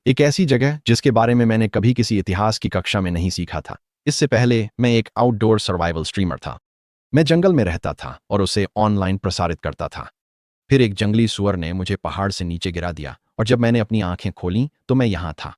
एक ऐसी जगह जिसके बारे में मैंने कभी किसी इतिहास की कक्षा में नहीं सीखा था। इससे पहले मैं एक आउटडोर सर्वाइवल स्ट्रीमर था। मैं जंगल में रहता था और उसे ऑनलाइन प्रसारित करता था। फिर एक जंगली सुअर ने मुझे पहाड़ से नीचे गिरा दिया और जब मैंने अपनी आंखें खोलीं तो मैं यहाँ था।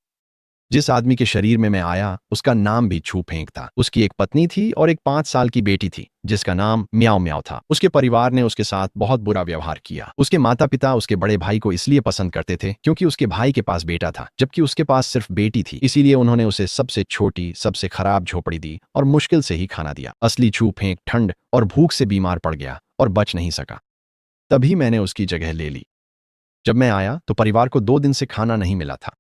जिस आदमी के शरीर में मैं आया उसका नाम भी छू फेंक था। उसकी एक पत्नी थी और एक 5 साल की बेटी थी जिसका नाम म्याओ म्याओ था। उसके परिवार ने उसके साथ बहुत बुरा व्यवहार किया। उसके माता पिता उसके बड़े भाई को इसलिए पसंद करते थे क्योंकि उसके भाई के पास बेटा था जबकि उसके पास सिर्फ बेटी थी, इसीलिए उन्होंने उसे सबसे छोटी सबसे खराब झोपड़ी दी और मुश्किल से ही खाना दिया। असली छू फेंक ठंड और भूख से बीमार पड़ गया और बच नहीं सका। तभी मैंने उसकी जगह ले ली। जब मैं आया तो परिवार को 2 दिन से खाना नहीं मिला था।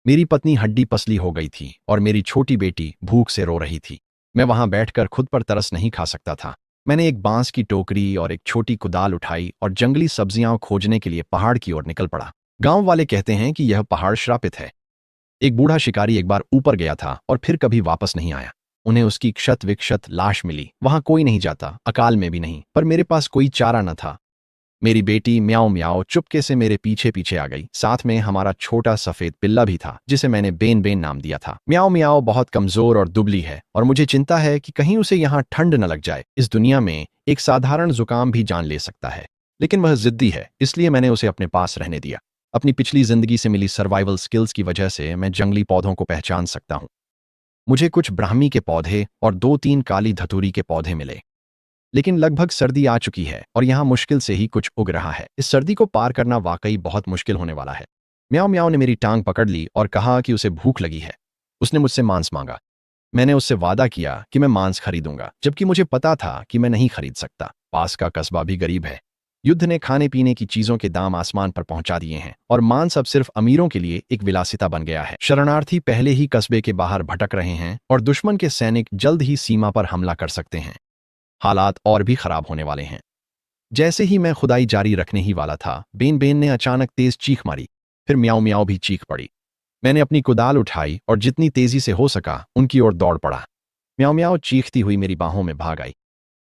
मेरी पत्नी हड्डी पसली हो गई थी और मेरी छोटी बेटी भूख से रो रही थी। मैं वहां बैठकर खुद पर तरस नहीं खा सकता था। मैंने एक बांस की टोकरी और एक छोटी कुदाल उठाई और जंगली सब्जियां खोजने के लिए पहाड़ की ओर निकल पड़ा। गांव वाले कहते हैं कि यह पहाड़ श्रापित है। एक बूढ़ा शिकारी एक बार ऊपर गया था और फिर कभी वापस नहीं आया। उन्हें उसकी क्षत विक्षत लाश मिली। वहां कोई नहीं जाता, अकाल में भी नहीं, पर मेरे पास कोई चारा न था। मेरी बेटी म्याओ म्याओ चुपके से मेरे पीछे पीछे आ गई। साथ में हमारा छोटा सफेद पिल्ला भी था जिसे मैंने बेन बेन नाम दिया था। म्याओ म्याओ बहुत कमजोर और दुबली है और मुझे चिंता है कि कहीं उसे यहाँ ठंड न लग जाए। इस दुनिया में एक साधारण जुकाम भी जान ले सकता है, लेकिन वह जिद्दी है, इसलिए मैंने उसे अपने पास रहने दिया। अपनी पिछली जिंदगी से मिली सर्वाइवल स्किल्स की वजह से मैं जंगली पौधों को पहचान सकता हूँ। मुझे कुछ ब्राह्मी के पौधे और 2-3 काली धतूरी के पौधे मिले। लेकिन लगभग सर्दी आ चुकी है और यहाँ मुश्किल से ही कुछ उग रहा है। इस सर्दी को पार करना वाकई बहुत मुश्किल होने वाला है। म्याओ म्याओ ने मेरी टांग पकड़ ली और कहा कि उसे भूख लगी है। उसने मुझसे मांस मांगा। मैंने उससे वादा किया कि मैं मांस खरीदूंगा, जबकि मुझे पता था कि मैं नहीं खरीद सकता। पास का कस्बा भी गरीब है। युद्ध ने खाने पीने की चीजों के दाम आसमान पर पहुंचा दिए हैं और मांस अब सिर्फ अमीरों के लिए एक विलासिता बन गया है। शरणार्थी पहले ही कस्बे के बाहर भटक रहे हैं और दुश्मन के सैनिक जल्द ही सीमा पर हमला कर सकते हैं। हालात और भी खराब होने वाले हैं। जैसे ही मैं खुदाई जारी रखने ही वाला था, बेन बेन ने अचानक तेज चीख मारी। फिर म्याओ म्याओ भी चीख पड़ी। मैंने अपनी कुदाल उठाई और जितनी तेजी से हो सका उनकी ओर दौड़ पड़ा। म्याओ म्याओ चीखती हुई मेरी बाहों में भाग आई।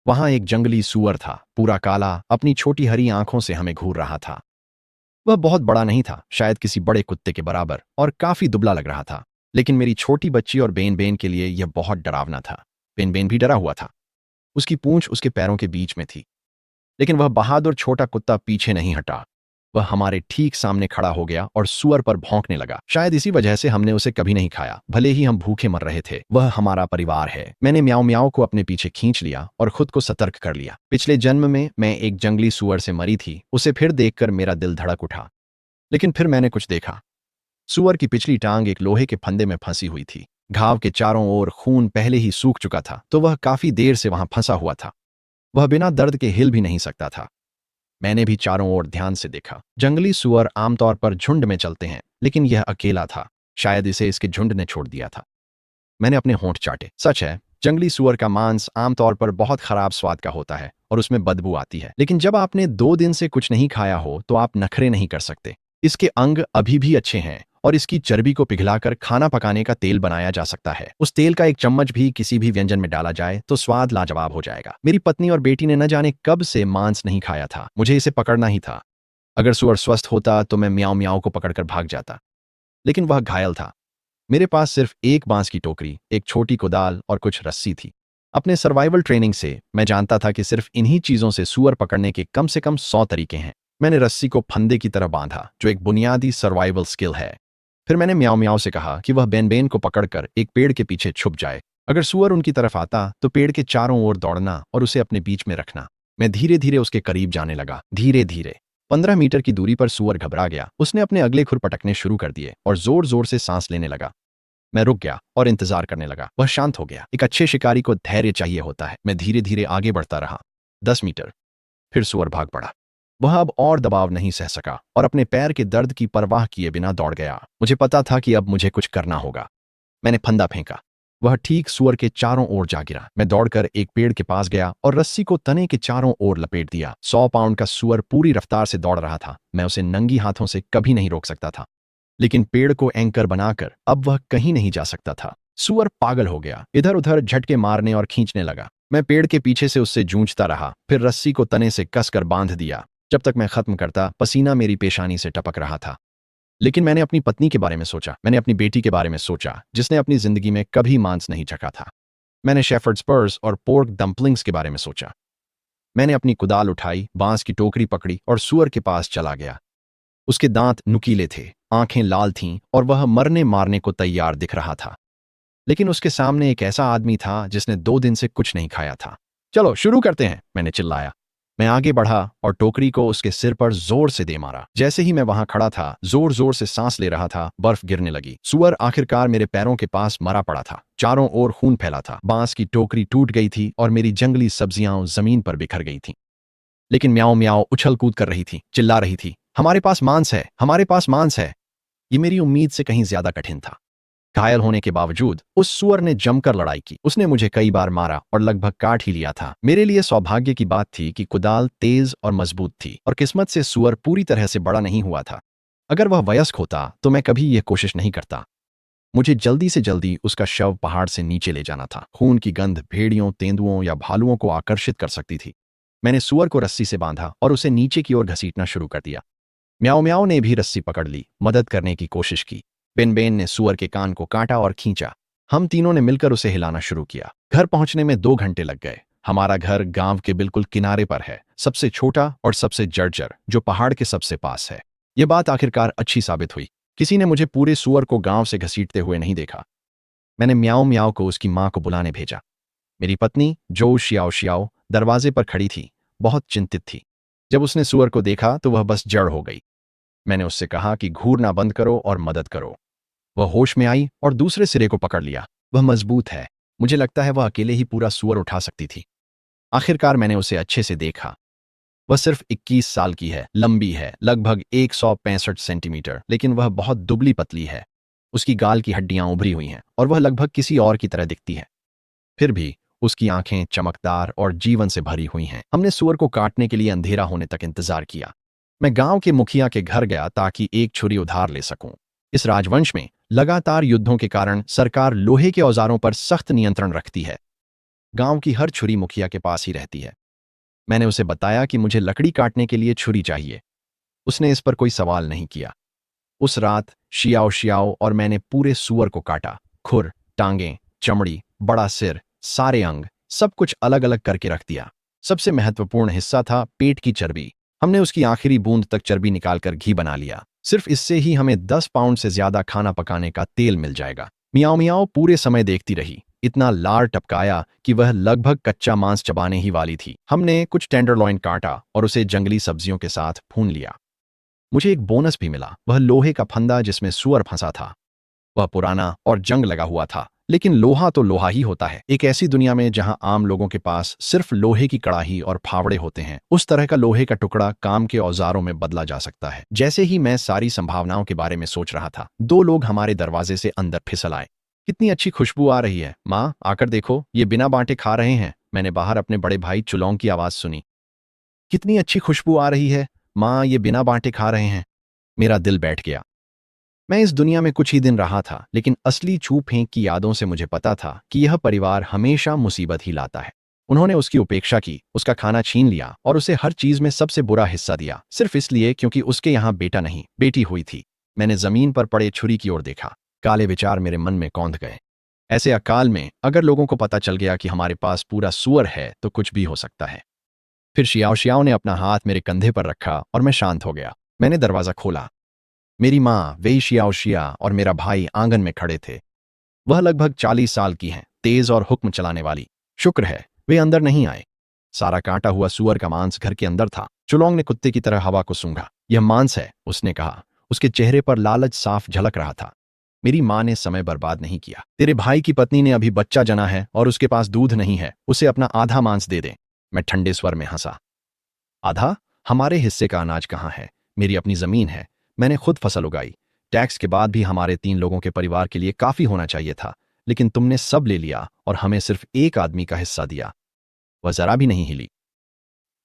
वहां एक जंगली सूअर था, पूरा काला, अपनी छोटी हरी आंखों से हमें घूर रहा था। वह बहुत बड़ा नहीं था, शायद किसी बड़े कुत्ते के बराबर, और काफी दुबला लग रहा था। लेकिन मेरी छोटी बच्ची और बेन बेन के लिए यह बहुत डरावना था। बेन बेन भी डरा हुआ था। उसकी पूंछ उसके पैरों के बीच में थी, लेकिन वह बहादुर छोटा कुत्ता पीछे नहीं हटा। वह हमारे ठीक सामने खड़ा हो गया और सूअर पर भौंकने लगा। शायद इसी वजह से हमने उसे कभी नहीं खाया, भले ही हम भूखे मर रहे थे। वह हमारा परिवार है। मैंने म्याओ म्याओ को अपने पीछे खींच लिया और खुद को सतर्क कर लिया। पिछले जन्म में मैं एक जंगली सूअर से मरी थी। उसे फिर देखकर मेरा दिल धड़क उठा। लेकिन फिर मैंने कुछ देखा। सूअर की पिछली टांग एक लोहे के फंदे में फंसी हुई थी। घाव के चारों ओर खून पहले ही सूख चुका था, तो वह काफी देर से वहां फंसा हुआ था। वह बिना दर्द के हिल भी नहीं सकता था। मैंने भी चारों ओर ध्यान से देखा। जंगली सूअर आमतौर पर झुंड में चलते हैं, लेकिन यह अकेला था। शायद इसे इसके झुंड ने छोड़ दिया था। मैंने अपने होंठ चाटे। सच है, जंगली सूअर का मांस आमतौर पर बहुत खराब स्वाद का होता है और उसमें बदबू आती है। लेकिन जब आपने 2 दिन से कुछ नहीं खाया हो तो आप नखरे नहीं कर सकते। इसके अंग अभी भी अच्छे हैं और इसकी चर्बी को पिघलाकर खाना पकाने का तेल बनाया जा सकता है। उस तेल का एक चम्मच भी किसी भी व्यंजन में डाला जाए तो स्वाद लाजवाब हो जाएगा। मेरी पत्नी और बेटी ने न जाने कब से मांस नहीं खाया था। मुझे इसे पकड़ना ही था। अगर सूअर स्वस्थ होता तो मैं म्याओ म्याओ को पकड़कर भाग जाता, लेकिन वह घायल था। मेरे पास सिर्फ एक बांस की टोकरी, एक छोटी कुदाल और कुछ रस्सी थी। अपने सर्वाइवल ट्रेनिंग से मैं जानता था कि सिर्फ इन्हीं चीजों से सूअर पकड़ने के कम से कम 100 तरीके हैं। मैंने रस्सी को फंदे की तरह बांधा, जो एक बुनियादी सर्वाइवल स्किल है। फिर मैंने म्याओ म्याओ से कहा कि वह बेन बेन को पकड़कर एक पेड़ के पीछे छुप जाए। अगर सूअर उनकी तरफ आता तो पेड़ के चारों ओर दौड़ना और उसे अपने बीच में रखना। मैं धीरे धीरे उसके करीब जाने लगा। धीरे धीरे 15 मीटर की दूरी पर सूअर घबरा गया। उसने अपने अगले खुर पटकने शुरू कर दिए और जोर जोर से सांस लेने लगा। मैं रुक गया और इंतजार करने लगा। वह शांत हो गया। एक अच्छे शिकारी को धैर्य चाहिए होता है। मैं धीरे धीरे आगे बढ़ता रहा। 10 मीटर, फिर सूअर भाग पड़ा। वह अब और दबाव नहीं सह सका और अपने पैर के दर्द की परवाह किए बिना दौड़ गया। मुझे पता था कि अब मुझे कुछ करना होगा। मैंने फंदा फेंका। वह ठीक सूअर के चारों ओर जा गिरा। मैं दौड़कर एक पेड़ के पास गया और रस्सी को तने के चारों ओर लपेट दिया। 100 पाउंड का सूअर पूरी रफ्तार से दौड़ रहा था। मैं उसे नंगी हाथों से कभी नहीं रोक सकता था, लेकिन पेड़ को एंकर बनाकर अब वह कहीं नहीं जा सकता था। सूअर पागल हो गया, इधर उधर झटके मारने और खींचने लगा। मैं पेड़ के पीछे से उससे जूझता रहा, फिर रस्सी को तने से कसकर बांध दिया। जब तक मैं खत्म करता, पसीना मेरी पेशानी से टपक रहा था। लेकिन मैंने अपनी पत्नी के बारे में सोचा, मैंने अपनी बेटी के बारे में सोचा, जिसने अपनी जिंदगी में कभी मांस नहीं चखा था। मैंने शेफर्ड स्पर्स और पोर्क डम्पलिंग्स के बारे में सोचा। मैंने अपनी कुदाल उठाई, बांस की टोकरी पकड़ी और सुअर के पास चला गया। उसके दांत नुकीले थे, आंखें लाल थीं और वह मरने मारने को तैयार दिख रहा था। लेकिन उसके सामने एक ऐसा आदमी था जिसने 2 दिन से कुछ नहीं खाया था। चलो शुरू करते हैं, मैंने चिल्लाया। मैं आगे बढ़ा और टोकरी को उसके सिर पर जोर से दे मारा। जैसे ही मैं वहां खड़ा था, जोर जोर से सांस ले रहा था, बर्फ गिरने लगी। सुअर आखिरकार मेरे पैरों के पास मरा पड़ा था। चारों ओर खून फैला था। बांस की टोकरी टूट गई थी और मेरी जंगली सब्जियां जमीन पर बिखर गई थीं। लेकिन म्याऊं म्याऊं उछल कूद कर रही थी, चिल्ला रही थी, हमारे पास मांस है, हमारे पास मांस है। ये मेरी उम्मीद से कहीं ज्यादा कठिन था। घायल होने के बावजूद उस सुअर ने जमकर लड़ाई की। उसने मुझे कई बार मारा और लगभग काट ही लिया था। मेरे लिए सौभाग्य की बात थी कि कुदाल तेज और मजबूत थी और किस्मत से सुअर पूरी तरह से बड़ा नहीं हुआ था। अगर वह वयस्क होता तो मैं कभी यह कोशिश नहीं करता। मुझे जल्दी से जल्दी उसका शव पहाड़ से नीचे ले जाना था। खून की गंध भेड़ियों, तेंदुओं या भालुओं को आकर्षित कर सकती थी। मैंने सुअर को रस्सी से बांधा और उसे नीचे की ओर घसीटना शुरू कर दिया। म्याओ म्याओ ने भी रस्सी पकड़ ली, मदद करने की कोशिश की। बेन बेन ने सुअर के कान को काटा और खींचा। हम तीनों ने मिलकर उसे हिलाना शुरू किया। घर पहुंचने में 2 घंटे लग गए। हमारा घर गांव के बिल्कुल किनारे पर है, सबसे छोटा और सबसे जर्जर, जो पहाड़ के सबसे पास है। यह बात आखिरकार अच्छी साबित हुई। किसी ने मुझे पूरे सुअर को गांव से घसीटते हुए नहीं देखा। मैंने म्याओ म्याओ को उसकी मां को बुलाने भेजा। मेरी पत्नी जो शियाओ शियाओ दरवाजे पर खड़ी थी, बहुत चिंतित थी। जब उसने सुअर को देखा तो वह बस जड़ हो गई। मैंने उससे कहा कि घूरना बंद करो और मदद करो। वह होश में आई और दूसरे सिरे को पकड़ लिया। वह मजबूत है, मुझे लगता है वह अकेले ही पूरा सुअर उठा सकती थी। आखिरकार मैंने उसे अच्छे से देखा। वह सिर्फ 21 साल की है, लंबी है, लगभग 165 सेंटीमीटर, लेकिन वह बहुत दुबली पतली है। उसकी गाल की हड्डियां उभरी हुई हैं और वह लगभग किसी और की तरह दिखती है। फिर भी उसकी आंखें चमकदार और जीवन से भरी हुई हैं। हमने सुअर को काटने के लिए अंधेरा होने तक इंतजार किया। मैं गांव के मुखिया के घर गया ताकि एक छुरी उधार ले सकूं। इस राजवंश में लगातार युद्धों के कारण सरकार लोहे के औजारों पर सख्त नियंत्रण रखती है। गांव की हर छुरी मुखिया के पास ही रहती है। मैंने उसे बताया कि मुझे लकड़ी काटने के लिए छुरी चाहिए। उसने इस पर कोई सवाल नहीं किया। उस रात शियाओ शियाओ और मैंने पूरे सुअर को काटा। खुर, टांगें, चमड़ी, बड़ा सिर, सारे अंग, सब कुछ अलग अलग करके रख दिया। सबसे महत्वपूर्ण हिस्सा था पेट की चर्बी। हमने उसकी आखिरी बूंद तक चर्बी निकालकर घी बना लिया। सिर्फ इससे ही हमें 10 पाउंड से ज्यादा खाना पकाने का तेल मिल जाएगा। मियाओ मियाओ पूरे समय देखती रही, इतना लार टपकाया कि वह लगभग कच्चा मांस चबाने ही वाली थी। हमने कुछ टेंडरलॉइन काटा और उसे जंगली सब्जियों के साथ भून लिया। मुझे एक बोनस भी मिला, वह लोहे का फंदा जिसमें सुअर फंसा था। वह पुराना और जंग लगा हुआ था, लेकिन लोहा तो लोहा ही होता है। एक ऐसी दुनिया में जहां आम लोगों के पास सिर्फ लोहे की कड़ाही और फावड़े होते हैं, उस तरह का लोहे का टुकड़ा काम के औजारों में बदला जा सकता है। जैसे ही मैं सारी संभावनाओं के बारे में सोच रहा था, 2 लोग हमारे दरवाजे से अंदर फिसल आए। कितनी अच्छी खुशबू आ रही है, माँ, आकर देखो, ये बिना बांटे खा रहे हैं। मैंने बाहर अपने बड़े भाई चुलौंग की आवाज सुनी। कितनी अच्छी खुशबू आ रही है, माँ, ये बिना बांटे खा रहे हैं। मेरा दिल बैठ गया। मैं इस दुनिया में कुछ ही दिन रहा था, लेकिन असली छू फेंक की यादों से मुझे पता था कि यह परिवार हमेशा मुसीबत ही लाता है। उन्होंने उसकी उपेक्षा की, उसका खाना छीन लिया और उसे हर चीज में सबसे बुरा हिस्सा दिया, सिर्फ इसलिए क्योंकि उसके यहाँ बेटा नहीं, बेटी हुई थी। मैंने जमीन पर पड़े छुरी की ओर देखा। काले विचार मेरे मन में कौंध गए। ऐसे अकाल में अगर लोगों को पता चल गया कि हमारे पास पूरा सुअर है तो कुछ भी हो सकता है। फिर शियाओ शियाओ ने अपना हाथ मेरे कंधे पर रखा और मैं शांत हो गया। मैंने दरवाजा खोला। मेरी माँ, वेई शियाओ शिया और मेरा भाई आंगन में खड़े थे। वह लगभग 40 साल की हैं, तेज और हुक्म चलाने वाली। शुक्र है वे अंदर नहीं आए। सारा काटा हुआ सुअर का मांस घर के अंदर था। चुलोंग ने कुत्ते की तरह हवा को सूंघा। यह मांस है, उसने कहा। उसके चेहरे पर लालच साफ झलक रहा था। मेरी माँ ने समय बर्बाद नहीं किया। तेरे भाई की पत्नी ने अभी बच्चा जना है और उसके पास दूध नहीं है, उसे अपना आधा मांस दे दे। मैं ठंडे स्वर में हंसा। आधा? हमारे हिस्से का अनाज कहाँ है? मेरी अपनी जमीन है, मैंने खुद फसल उगाई। टैक्स के बाद भी हमारे 3 लोगों के परिवार के लिए काफी होना चाहिए था, लेकिन तुमने सब ले लिया और हमें सिर्फ एक आदमी का हिस्सा दिया। वह जरा भी नहीं हिली।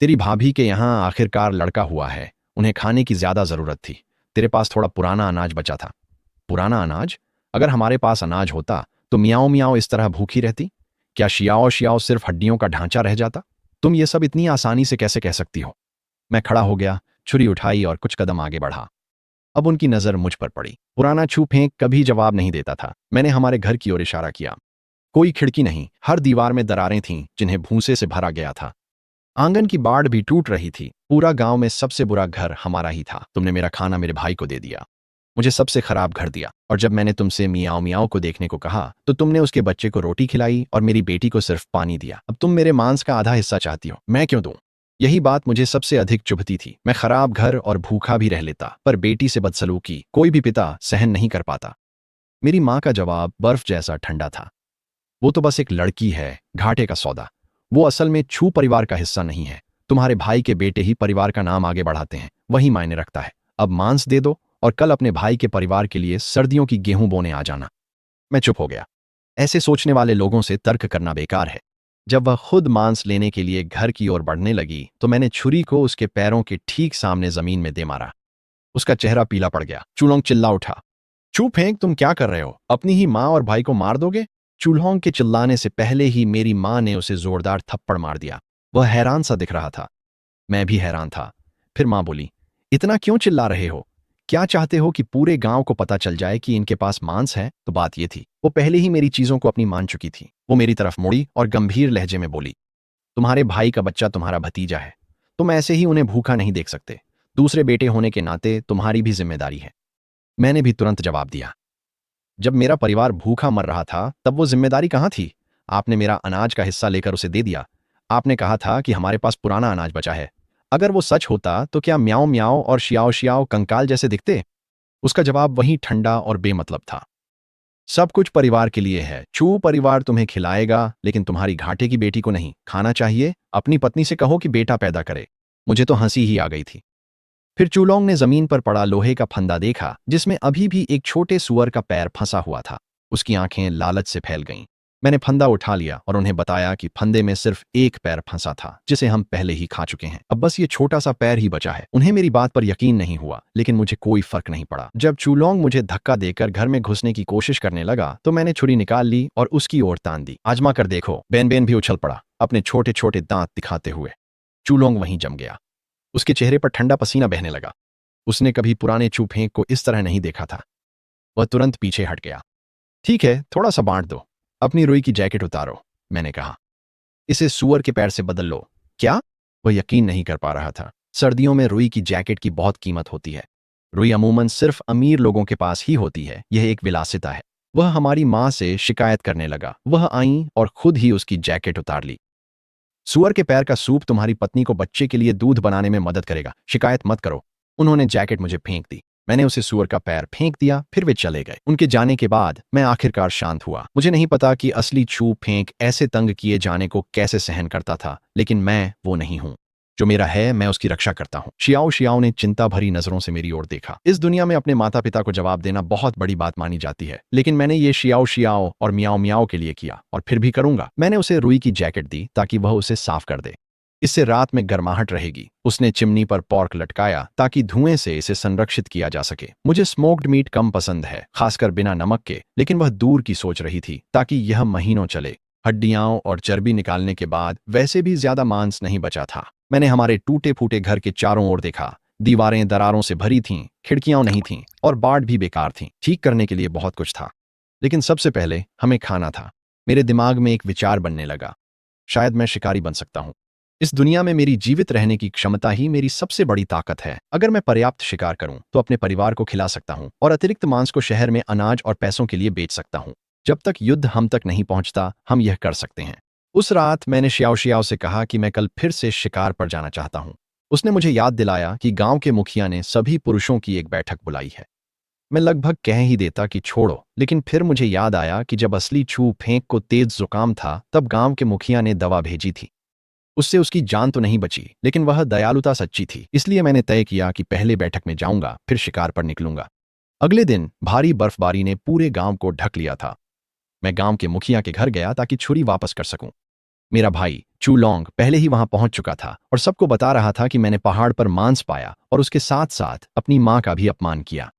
तेरी भाभी के यहाँ आखिरकार लड़का हुआ है, उन्हें खाने की ज्यादा जरूरत थी। तेरे पास थोड़ा पुराना अनाज बचा था। पुराना अनाज? अगर हमारे पास अनाज होता तो मियाओ मियाओ इस तरह भूखी रहती? क्या शियाओ शियाओ सिर्फ हड्डियों का ढांचा रह जाता? तुम ये सब इतनी आसानी से कैसे कह सकती हो? मैं खड़ा हो गया, छुरी उठाई और कुछ कदम आगे बढ़ा। अब उनकी नजर मुझ पर पड़ी। पुराना छू फेंक कभी जवाब नहीं देता था। मैंने हमारे घर की ओर इशारा किया। कोई खिड़की नहीं, हर दीवार में दरारें थीं जिन्हें भूसे से भरा गया था। आंगन की बाड़ भी टूट रही थी। पूरा गांव में सबसे बुरा घर हमारा ही था। तुमने मेरा खाना मेरे भाई को दे दिया, मुझे सबसे खराब घर दिया, और जब मैंने तुमसे मियाओ मियाओ को देखने को कहा तो तुमने उसके बच्चे को रोटी खिलाई और मेरी बेटी को सिर्फ पानी दिया। अब तुम मेरे मांस का आधा हिस्सा चाहती हो, मैं क्यों दूं? यही बात मुझे सबसे अधिक चुभती थी। मैं खराब घर और भूखा भी रह लेता, पर बेटी से बदसलूकी कोई भी पिता सहन नहीं कर पाता। मेरी माँ का जवाब बर्फ जैसा ठंडा था। वो तो बस एक लड़की है, घाटे का सौदा। वो असल में छू परिवार का हिस्सा नहीं है। तुम्हारे भाई के बेटे ही परिवार का नाम आगे बढ़ाते हैं, वही मायने रखता है। अब मांस दे दो और कल अपने भाई के परिवार के लिए सर्दियों की गेहूं बोने आ जाना। मैं चुप हो गया। ऐसे सोचने वाले लोगों से तर्क करना बेकार है। जब वह खुद मांस लेने के लिए घर की ओर बढ़ने लगी तो मैंने छुरी को उसके पैरों के ठीक सामने जमीन में दे मारा। उसका चेहरा पीला पड़ गया। चूलोंग चिल्ला उठा, चू फेंक, तुम क्या कर रहे हो? अपनी ही माँ और भाई को मार दोगे? चूल्हों के चिल्लाने से पहले ही मेरी माँ ने उसे जोरदार थप्पड़ मार दिया। वह हैरान सा दिख रहा था। मैं भी हैरान था। फिर माँ बोली, इतना क्यों चिल्ला रहे हो? क्या चाहते हो कि पूरे गांव को पता चल जाए कि इनके पास मांस है? तो बात यह थी, वो पहले ही मेरी चीजों को अपनी मान चुकी थी। वो मेरी तरफ मुड़ी और गंभीर लहजे में बोली, तुम्हारे भाई का बच्चा तुम्हारा भतीजा है। तुम ऐसे ही उन्हें भूखा नहीं देख सकते। दूसरे बेटे होने के नाते तुम्हारी भी जिम्मेदारी है। मैंने भी तुरंत जवाब दिया, जब मेरा परिवार भूखा मर रहा था तब वो जिम्मेदारी कहाँ थी? आपने मेरा अनाज का हिस्सा लेकर उसे दे दिया। आपने कहा था कि हमारे पास पुराना अनाज बचा है। अगर वो सच होता तो क्या म्याओ म्याओ और शियाओ शियाओ कंकाल जैसे दिखते? उसका जवाब वही ठंडा और बेमतलब था। सब कुछ परिवार के लिए है। चू परिवार तुम्हें खिलाएगा, लेकिन तुम्हारी घाटे की बेटी को नहीं। खाना चाहिए, अपनी पत्नी से कहो कि बेटा पैदा करे। मुझे तो हंसी ही आ गई थी। फिर चूलोंग ने जमीन पर पड़ा लोहे का फंदा देखा जिसमें अभी भी एक छोटे सुअर का पैर फंसा हुआ था। उसकी आंखें लालच से फैल गईं। मैंने फंदा उठा लिया और उन्हें बताया कि फंदे में सिर्फ एक पैर फंसा था जिसे हम पहले ही खा चुके हैं। अब बस ये छोटा सा पैर ही बचा है। उन्हें मेरी बात पर यकीन नहीं हुआ, लेकिन मुझे कोई फर्क नहीं पड़ा। जब चूलोंग मुझे धक्का देकर घर में घुसने की कोशिश करने लगा तो मैंने छुरी निकाल ली और उसकी ओर तान दी। आजमा कर देखो। बेन बेन भी उछल पड़ा, अपने छोटे छोटे दांत दिखाते हुए। चूलोंग वहीं जम गया। उसके चेहरे पर ठंडा पसीना बहने लगा। उसने कभी पुराने चू फेंक को इस तरह नहीं देखा था। वह तुरंत पीछे हट गया। ठीक है, थोड़ा सा बांट दो। अपनी रुई की जैकेट उतारो, मैंने कहा। इसे सुअर के पैर से बदल लो। क्या? वह यकीन नहीं कर पा रहा था। सर्दियों में रुई की जैकेट की बहुत कीमत होती है। रुई अमूमन सिर्फ अमीर लोगों के पास ही होती है। यह एक विलासिता है। वह हमारी माँ से शिकायत करने लगा। वह आई और खुद ही उसकी जैकेट उतार ली। सुअर के पैर का सूप तुम्हारी पत्नी को बच्चे के लिए दूध बनाने में मदद करेगा। शिकायत मत करो। उन्होंने जैकेट मुझे फेंक दी। मैंने उसे सुअर का पैर फेंक दिया। फिर वे चले गए। उनके जाने के बाद मैं आखिरकार शांत हुआ। मुझे नहीं पता कि असली छू फेंक ऐसे तंग किए जाने को कैसे सहन करता था, लेकिन मैं वो नहीं हूं। जो मेरा है मैं उसकी रक्षा करता हूं। शियाओ शियाओ ने चिंता भरी नजरों से मेरी ओर देखा। इस दुनिया में अपने माता पिता को जवाब देना बहुत बड़ी बात मानी जाती है, लेकिन मैंने ये शियाओ शियाओ और मियाओ मियाओ के लिए किया, और फिर भी करूंगा। मैंने उसे रुई की जैकेट दी ताकि वह उसे साफ कर दे। इससे रात में गर्माहट रहेगी। उसने चिमनी पर पॉर्क लटकाया ताकि धुएं से इसे संरक्षित किया जा सके। मुझे स्मोक्ड मीट कम पसंद है, खासकर बिना नमक के, लेकिन वह दूर की सोच रही थी ताकि यह महीनों चले। हड्डियां और चर्बी निकालने के बाद वैसे भी ज्यादा मांस नहीं बचा था। मैंने हमारे टूटे फूटे घर के चारों ओर देखा। दीवारें दरारों से भरी थीं, खिड़कियां नहीं थीं और बाड़ भी बेकार थीं। ठीक करने के लिए बहुत कुछ था, लेकिन सबसे पहले हमें खाना था। मेरे दिमाग में एक विचार बनने लगा, शायद मैं शिकारी बन सकता हूं। इस दुनिया में मेरी जीवित रहने की क्षमता ही मेरी सबसे बड़ी ताकत है। अगर मैं पर्याप्त शिकार करूं तो अपने परिवार को खिला सकता हूं और अतिरिक्त मांस को शहर में अनाज और पैसों के लिए बेच सकता हूं। जब तक युद्ध हम तक नहीं पहुंचता, हम यह कर सकते हैं। उस रात मैंने शियाओ शियाओ से कहा कि मैं कल फिर से शिकार पर जाना चाहता हूं। उसने मुझे याद दिलाया कि गांव के मुखिया ने सभी पुरुषों की एक बैठक बुलाई है। मैं लगभग कह ही देता कि छोड़ो, लेकिन फिर मुझे याद आया कि जब असली छू फेंक को तेज जुकाम था तब गांव के मुखिया ने दवा भेजी थी। उससे उसकी जान तो नहीं बची, लेकिन वह दयालुता सच्ची थी। इसलिए मैंने तय किया कि पहले बैठक में जाऊंगा, फिर शिकार पर निकलूंगा। अगले दिन भारी बर्फबारी ने पूरे गांव को ढक लिया था। मैं गांव के मुखिया के घर गया ताकि छुरी वापस कर सकूं। मेरा भाई चूलोंग पहले ही वहां पहुंच चुका था और सबको बता रहा था कि मैंने पहाड़ पर मांस पाया और उसके साथ साथ अपनी मां का भी अपमान किया।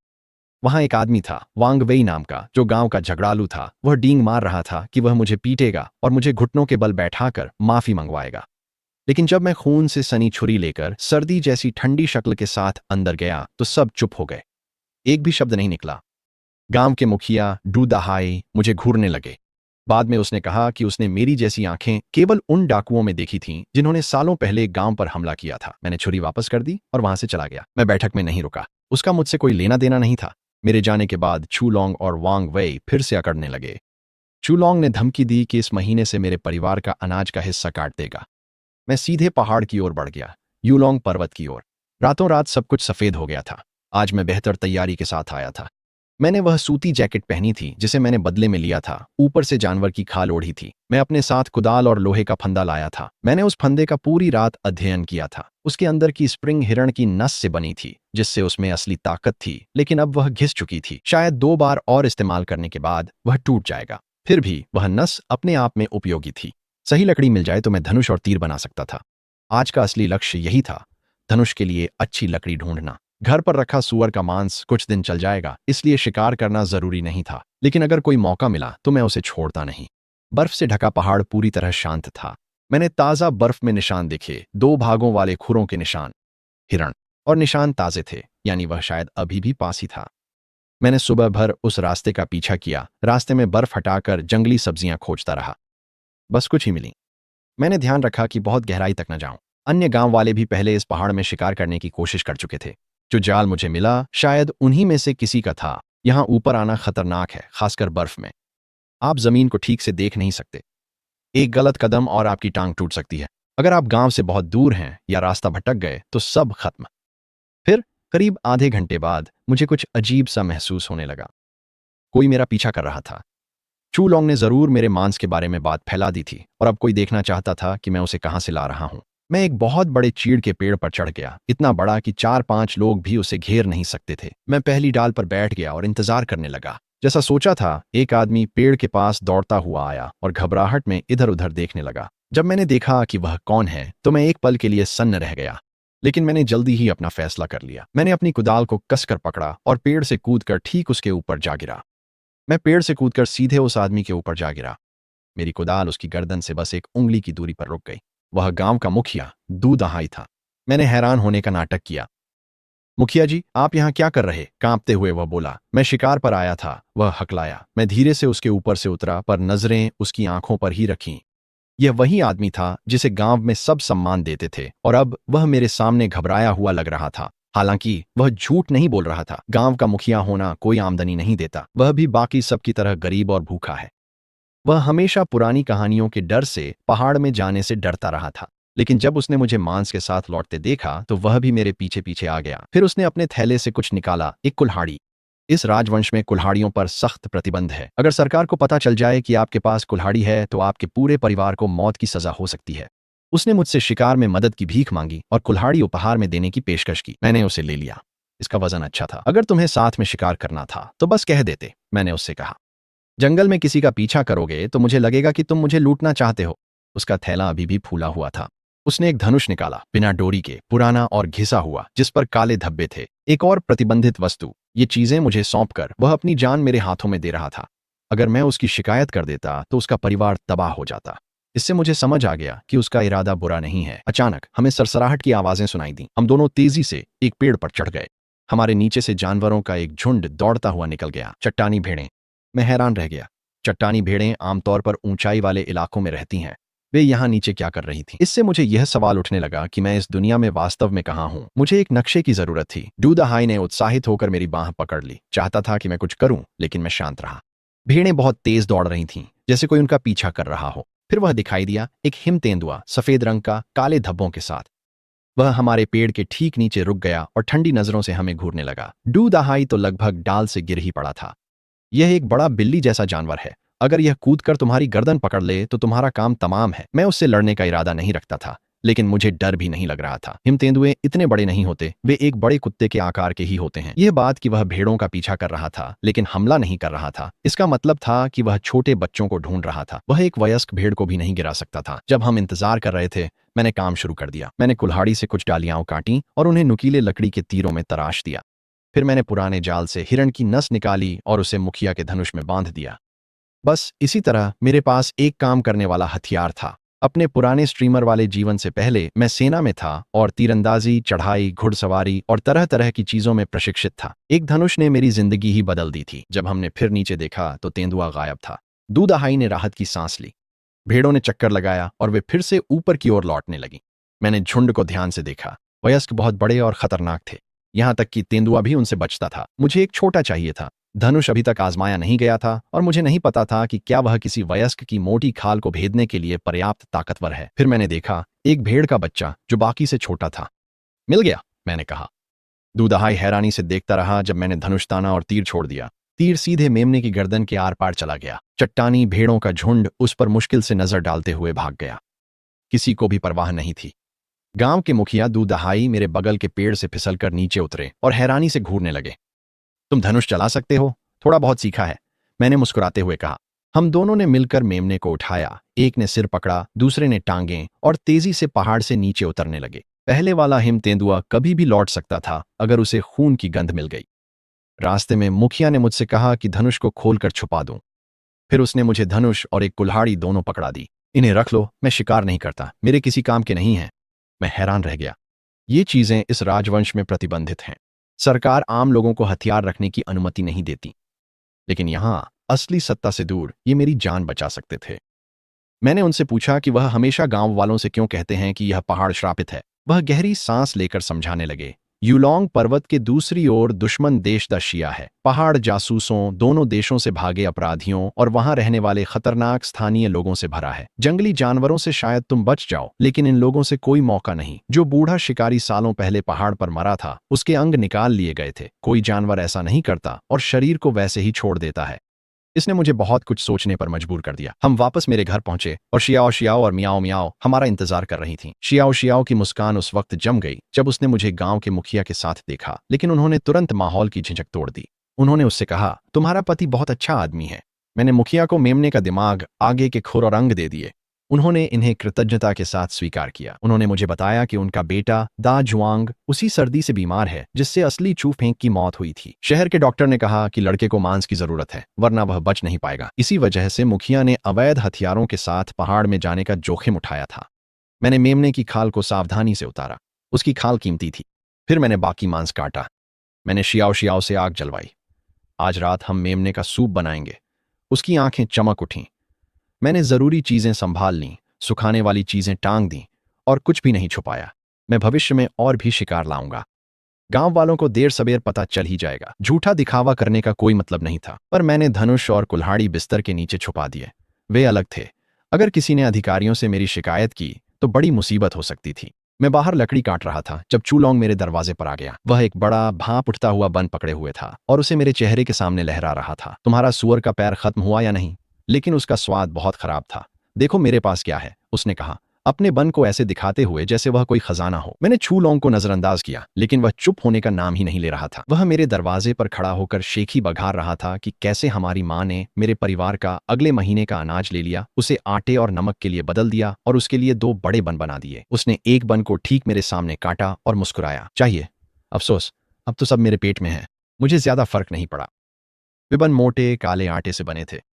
वहां एक आदमी था, वांग वेई नाम का, जो गांव का झगड़ालू था। वह डींग मार रहा था कि वह मुझे पीटेगा और मुझे घुटनों के बल बैठाकर माफी मंगवाएगा। लेकिन जब मैं खून से सनी छुरी लेकर सर्दी जैसी ठंडी शक्ल के साथ अंदर गया तो सब चुप हो गए। एक भी शब्द नहीं निकला। गांव के मुखिया डू दहाई मुझे घूरने लगे। बाद में उसने कहा कि उसने मेरी जैसी आंखें केवल उन डाकुओं में देखी थीं जिन्होंने सालों पहले गांव पर हमला किया था। मैंने छुरी वापस कर दी और वहां से चला गया। मैं बैठक में नहीं रुका। उसका मुझसे कोई लेना देना नहीं था। मेरे जाने के बाद चूलोंग और वांग वई फिर से अकड़ने लगे। चूलोंग ने धमकी दी कि इस महीने से मेरे परिवार का अनाज का हिस्सा काट देगा। मैं सीधे पहाड़ की ओर बढ़ गया, यूलोंग पर्वत की ओर। रातों रात सब कुछ सफेद हो गया था। आज मैं बेहतर तैयारी के साथ आया था। मैंने वह सूती जैकेट पहनी थी जिसे मैंने बदले में लिया था। ऊपर से जानवर की खाल ओढ़ी थी। मैं अपने साथ कुदाल और लोहे का फंदा लाया था। मैंने उस फंदे का पूरी रात अध्ययन किया था। उसके अंदर की स्प्रिंग हिरण की नस से बनी थी, जिससे उसमें असली ताकत थी, लेकिन अब वह घिस चुकी थी। शायद 2 बार और इस्तेमाल करने के बाद वह टूट जाएगा। फिर भी वह नस अपने आप में उपयोगी थी। सही लकड़ी मिल जाए तो मैं धनुष और तीर बना सकता था। आज का असली लक्ष्य यही था, धनुष के लिए अच्छी लकड़ी ढूंढना। घर पर रखा सुअर का मांस कुछ दिन चल जाएगा, इसलिए शिकार करना जरूरी नहीं था, लेकिन अगर कोई मौका मिला तो मैं उसे छोड़ता नहीं। बर्फ से ढका पहाड़ पूरी तरह शांत था। मैंने ताजा बर्फ में निशान देखे, 2 भागों वाले खुरों के निशान। हिरण और निशान ताजे थे, यानी वह शायद अभी भी पास ही था। मैंने सुबह भर उस रास्ते का पीछा किया। रास्ते में बर्फ हटाकर जंगली सब्जियां खोजता रहा। बस कुछ ही मिली। मैंने ध्यान रखा कि बहुत गहराई तक न जाऊं। अन्य गांव वाले भी पहले इस पहाड़ में शिकार करने की कोशिश कर चुके थे। जो जाल मुझे मिला शायद उन्हीं में से किसी का था। यहां ऊपर आना खतरनाक है, खासकर बर्फ में। आप जमीन को ठीक से देख नहीं सकते। एक गलत कदम और आपकी टांग टूट सकती है। अगर आप गांव से बहुत दूर हैं या रास्ता भटक गए तो सब खत्म। फिर करीब आधे घंटे बाद मुझे कुछ अजीब सा महसूस होने लगा। कोई मेरा पीछा कर रहा था। चूलोंग ने जरूर मेरे मांस के बारे में बात फैला दी थी और अब कोई देखना चाहता था कि मैं उसे कहां से ला रहा हूं। मैं एक बहुत बड़े चीड़ के पेड़ पर चढ़ गया, इतना बड़ा कि 4-5 लोग भी उसे घेर नहीं सकते थे। मैं पहली डाल पर बैठ गया और इंतजार करने लगा। जैसा सोचा था, एक आदमी पेड़ के पास दौड़ता हुआ आया और घबराहट में इधर उधर देखने लगा। जब मैंने देखा कि वह कौन है तो मैं एक पल के लिए सन्न रह गया, लेकिन मैंने जल्दी ही अपना फैसला कर लिया। मैंने अपनी कुदाल को कसकर पकड़ा और पेड़ से कूदकर ठीक उसके ऊपर जा गिरा। मैं पेड़ से कूदकर सीधे उस आदमी के ऊपर जा गिरा। मेरी कुदाल उसकी गर्दन से बस 1 उंगली की दूरी पर रुक गई। वह गांव का मुखिया दू दहाई था। मैंने हैरान होने का नाटक किया। मुखिया जी, आप यहाँ क्या कर रहे? कांपते हुए वह बोला। मैं शिकार पर आया था, वह हकलाया। मैं धीरे से उसके ऊपर से उतरा, पर नजरें उसकी आंखों पर ही रखीं। यह वही आदमी था जिसे गांव में सब सम्मान देते थे, और अब वह मेरे सामने घबराया हुआ लग रहा था। हालांकि वह झूठ नहीं बोल रहा था। गांव का मुखिया होना कोई आमदनी नहीं देता। वह भी बाकी सबकी तरह गरीब और भूखा है। वह हमेशा पुरानी कहानियों के डर से पहाड़ में जाने से डरता रहा था, लेकिन जब उसने मुझे मांस के साथ लौटते देखा तो वह भी मेरे पीछे पीछे आ गया। फिर उसने अपने थैले से कुछ निकाला, एक कुल्हाड़ी। इस राजवंश में कुल्हाड़ियों पर सख्त प्रतिबंध है। अगर सरकार को पता चल जाए कि आपके पास कुल्हाड़ी है तो आपके पूरे परिवार को मौत की सजा हो सकती है। उसने मुझसे शिकार में मदद की भीख मांगी और कुल्हाड़ी उपहार में देने की पेशकश की। मैंने उसे ले लिया। इसका वजन अच्छा था। अगर तुम्हें साथ में शिकार करना था तो बस कह देते, मैंने उससे कहा। जंगल में किसी का पीछा करोगे तो मुझे लगेगा कि तुम मुझे लूटना चाहते हो। उसका थैला अभी भी फूला हुआ था। उसने एक धनुष निकाला, बिना डोरी के, पुराना और घिसा हुआ, जिस पर काले धब्बे थे। एक और प्रतिबंधित वस्तु। ये चीजें मुझे सौंपकर वह अपनी जान मेरे हाथों में दे रहा था। अगर मैं उसकी शिकायत कर देता तो उसका परिवार तबाह हो जाता। इससे मुझे समझ आ गया कि उसका इरादा बुरा नहीं है। अचानक हमें सरसराहट की आवाजें सुनाई दी। हम दोनों तेजी से एक पेड़ पर चढ़ गए। हमारे नीचे से जानवरों का एक झुंड दौड़ता हुआ निकल गया। चट्टानी भेड़ें। मैं हैरान रह गया। चट्टानी भेड़ें आमतौर पर ऊंचाई वाले इलाकों में रहती हैं। वे यहाँ नीचे क्या कर रही थीं? इससे मुझे यह सवाल उठने लगा कि मैं इस दुनिया में वास्तव में कहाँ हूँ। मुझे एक नक्शे की जरूरत थी। डू दहाई ने उत्साहित होकर मेरी बांह पकड़ ली। चाहता था कि मैं कुछ करूं, लेकिन मैं शांत रहा। भेड़ें बहुत तेज दौड़ रही थीं, जैसे कोई उनका पीछा कर रहा हो। फिर वह दिखाई दिया, एक हिम तेंदुआ, सफेद रंग का, काले धब्बों के साथ। वह हमारे पेड़ के ठीक नीचे रुक गया और ठंडी नजरों से हमें घूरने लगा। डू दहाई तो लगभग डाल से गिर ही पड़ा था। यह एक बड़ा बिल्ली जैसा जानवर है। अगर यह कूदकर तुम्हारी गर्दन पकड़ ले तो तुम्हारा काम तमाम है। मैं उससे लड़ने का इरादा नहीं रखता था, लेकिन मुझे डर भी नहीं लग रहा था। हिम तेंदुए इतने बड़े नहीं होते, वे एक बड़े कुत्ते के आकार के ही होते हैं। यह बात कि वह भेड़ों का पीछा कर रहा था लेकिन हमला नहीं कर रहा था, इसका मतलब था कि वह छोटे बच्चों को ढूंढ रहा था। वह एक वयस्क भेड़ को भी नहीं गिरा सकता था। जब हम इंतजार कर रहे थे, मैंने काम शुरू कर दिया। मैंने कुल्हाड़ी से कुछ डालियां काटी और उन्हें नुकीले लकड़ी के तीरों में तराश दिया। फिर मैंने पुराने जाल से हिरण की नस निकाली और उसे मुखिया के धनुष में बांध दिया। बस इसी तरह मेरे पास एक काम करने वाला हथियार था। अपने पुराने स्ट्रीमर वाले जीवन से पहले मैं सेना में था और तीरंदाजी, चढ़ाई, घुड़सवारी और तरह तरह की चीजों में प्रशिक्षित था। एक धनुष ने मेरी जिंदगी ही बदल दी थी। जब हमने फिर नीचे देखा तो तेंदुआ गायब था। दूधाहाई ने राहत की सांस ली। भेड़ों ने चक्कर लगाया और वे फिर से ऊपर की ओर लौटने लगी। मैंने झुंड को ध्यान से देखा। वयस्क बहुत बड़े और खतरनाक थे, यहां तक कि तेंदुआ भी उनसे बचता था। मुझे एक छोटा चाहिए था। धनुष अभी तक आजमाया नहीं गया था और मुझे नहीं पता था कि क्या वह किसी वयस्क की मोटी खाल को भेदने के लिए पर्याप्त ताकतवर है। फिर मैंने देखा एक भेड़ का बच्चा जो बाकी से छोटा था। मिल गया, मैंने कहा। दूधाई हैरानी से देखता रहा जब मैंने धनुष ताना और तीर छोड़ दिया। तीर सीधे मेमने की गर्दन के आर पार चला गया। चट्टानी भेड़ों का झुंड उस पर मुश्किल से नजर डालते हुए भाग गया। किसी को भी परवाह नहीं थी। गांव के मुखिया दूधाई मेरे बगल के पेड़ से फिसलकर नीचे उतरे और हैरानी से घूरने लगे। तुम धनुष चला सकते हो? थोड़ा बहुत सीखा है, मैंने मुस्कुराते हुए कहा। हम दोनों ने मिलकर मेमने को उठाया। एक ने सिर पकड़ा, दूसरे ने टांगें और तेजी से पहाड़ से नीचे उतरने लगे। पहले वाला हिम तेंदुआ कभी भी लौट सकता था अगर उसे खून की गंध मिल गई। रास्ते में मुखिया ने मुझसे कहा कि धनुष को खोलकर छुपा दूं। फिर उसने मुझे धनुष और एक कुल्हाड़ी दोनों पकड़ा दी। इन्हें रख लो, मैं शिकार नहीं करता, मेरे किसी काम के नहीं हैं। मैं हैरान रह गया। ये चीजें इस राजवंश में प्रतिबंधित हैं। सरकार आम लोगों को हथियार रखने की अनुमति नहीं देती। लेकिन यहां असली सत्ता से दूर ये मेरी जान बचा सकते थे। मैंने उनसे पूछा कि वह हमेशा गांव वालों से क्यों कहते हैं कि यह पहाड़ श्रापित है। वह गहरी सांस लेकर समझाने लगे। यूलोंग पर्वत के दूसरी ओर दुश्मन देश द शिया है। पहाड़ जासूसों, दोनों देशों से भागे अपराधियों और वहां रहने वाले खतरनाक स्थानीय लोगों से भरा है। जंगली जानवरों से शायद तुम बच जाओ, लेकिन इन लोगों से कोई मौका नहीं। जो बूढ़ा शिकारी सालों पहले पहाड़ पर मरा था, उसके अंग निकाल लिए गए थे। कोई जानवर ऐसा नहीं करता और शरीर को वैसे ही छोड़ देता है। इसने मुझे बहुत कुछ सोचने पर मजबूर कर दिया। हम वापस मेरे घर पहुंचे और शियाओ शियाओ और मियाओ मियाओ हमारा इंतजार कर रही थीं। शियाओ शियाओ की मुस्कान उस वक्त जम गई जब उसने मुझे गांव के मुखिया के साथ देखा, लेकिन उन्होंने तुरंत माहौल की झिझक तोड़ दी। उन्होंने उससे कहा, तुम्हारा पति बहुत अच्छा आदमी है। मैंने मुखिया को मेमने का दिमाग, आगे के खुर और अंग दे दिए। उन्होंने इन्हें कृतज्ञता के साथ स्वीकार किया। उन्होंने मुझे बताया कि उनका बेटा दा जुआंग उसी सर्दी से बीमार है जिससे असली चू फेंक की मौत हुई थी। शहर के डॉक्टर ने कहा कि लड़के को मांस की जरूरत है, वरना वह बच नहीं पाएगा। इसी वजह से मुखिया ने अवैध हथियारों के साथ पहाड़ में जाने का जोखिम उठाया था। मैंने मेमने की खाल को सावधानी से उतारा। उसकी खाल कीमती थी। फिर मैंने बाकी मांस काटा। मैंने शियाओ शियाओ से आग जलवाई। आज रात हम मेमने का सूप बनाएंगे। उसकी आंखें चमक उठीं। मैंने जरूरी चीजें संभाल लीं, सुखाने वाली चीजें टांग दी और कुछ भी नहीं छुपाया। मैं भविष्य में और भी शिकार लाऊंगा। गांव वालों को देर सबेर पता चल ही जाएगा। झूठा दिखावा करने का कोई मतलब नहीं था, पर मैंने धनुष और कुल्हाड़ी बिस्तर के नीचे छुपा दिए। वे अलग थे। अगर किसी ने अधिकारियों से मेरी शिकायत की तो बड़ी मुसीबत हो सकती थी। मैं बाहर लकड़ी काट रहा था जब चूलोंग मेरे दरवाजे पर आ गया। वह एक बड़ा भाप उठता हुआ बन पकड़े हुए था और उसे मेरे चेहरे के सामने लहरा रहा था। तुम्हारा सुअर का पैर खत्म हुआ या नहीं? लेकिन उसका स्वाद बहुत खराब था। देखो मेरे पास क्या है, उसने कहा, अपने बन को ऐसे दिखाते हुए जैसे वह कोई खजाना हो। मैंने चूलोंग को नजरअंदाज किया, लेकिन वह चुप होने का नाम ही नहीं ले रहा था। वह मेरे दरवाजे पर खड़ा होकर शेखी बघार रहा था कि कैसे हमारी माँ ने मेरे परिवार का अगले महीने का अनाज ले लिया, उसे आटे और नमक के लिए बदल दिया और उसके लिए 2 बड़े बन बना दिए। उसने एक बन को ठीक मेरे सामने काटा और मुस्कुराया। चाहिए? अफसोस, अब तो सब मेरे पेट में है। मुझे ज्यादा फर्क नहीं पड़ा। वे बन मोटे काले आटे से बने थे।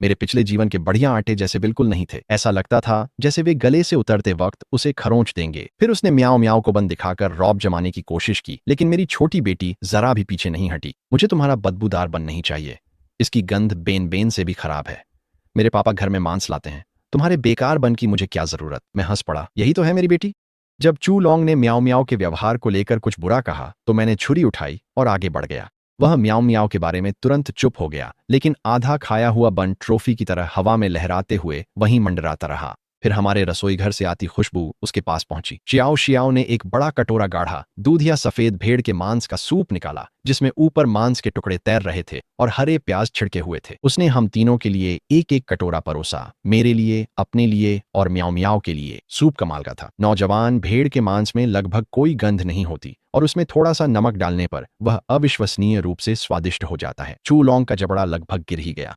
मेरे पिछले जीवन के बढ़िया आटे जैसे बिल्कुल नहीं थे। ऐसा लगता था जैसे वे गले से उतरते वक्त उसे खरोंच देंगे। फिर उसने म्याओ म्याओ को बन दिखाकर रौब जमाने की कोशिश की, लेकिन मेरी छोटी बेटी जरा भी पीछे नहीं हटी। मुझे तुम्हारा बदबूदार बन नहीं चाहिए। इसकी गंध बेन बेन से भी खराब है। मेरे पापा घर में मांस लाते हैं। तुम्हारे बेकार बन की मुझे क्या जरूरत? मैं हंस पड़ा। यही तो है मेरी बेटी। जब चू लॉन्ग ने म्याओ म्याओ के व्यवहार को लेकर कुछ बुरा कहा तो मैंने छुरी उठाई और आगे बढ़ गया। वह म्याओ म्याओ के बारे में तुरंत चुप हो गया, लेकिन आधा खाया हुआ बन ट्रॉफी की तरह हवा में लहराते हुए वहीं मंडराता रहा। फिर हमारे रसोई घर से आती खुशबू उसके पास पहुंची। चियाओ शियाओ ने एक बड़ा कटोरा गाढ़ा दूधिया सफेद भेड़ के मांस का सूप निकाला, जिसमें ऊपर मांस के टुकड़े तैर रहे थे और हरे प्याज छिड़के हुए थे। उसने हम तीनों के लिए एक एक कटोरा परोसा, मेरे लिए, अपने लिए और म्याओ म्याओ के लिए। सूप कमाल का था। नौजवान भेड़ के मांस में लगभग कोई गंध नहीं होती और उसमें थोड़ा सा नमक डालने पर वह अविश्वसनीय रूप से स्वादिष्ट हो जाता है। चू लॉन्ग का जबड़ा लगभग गिर ही गया।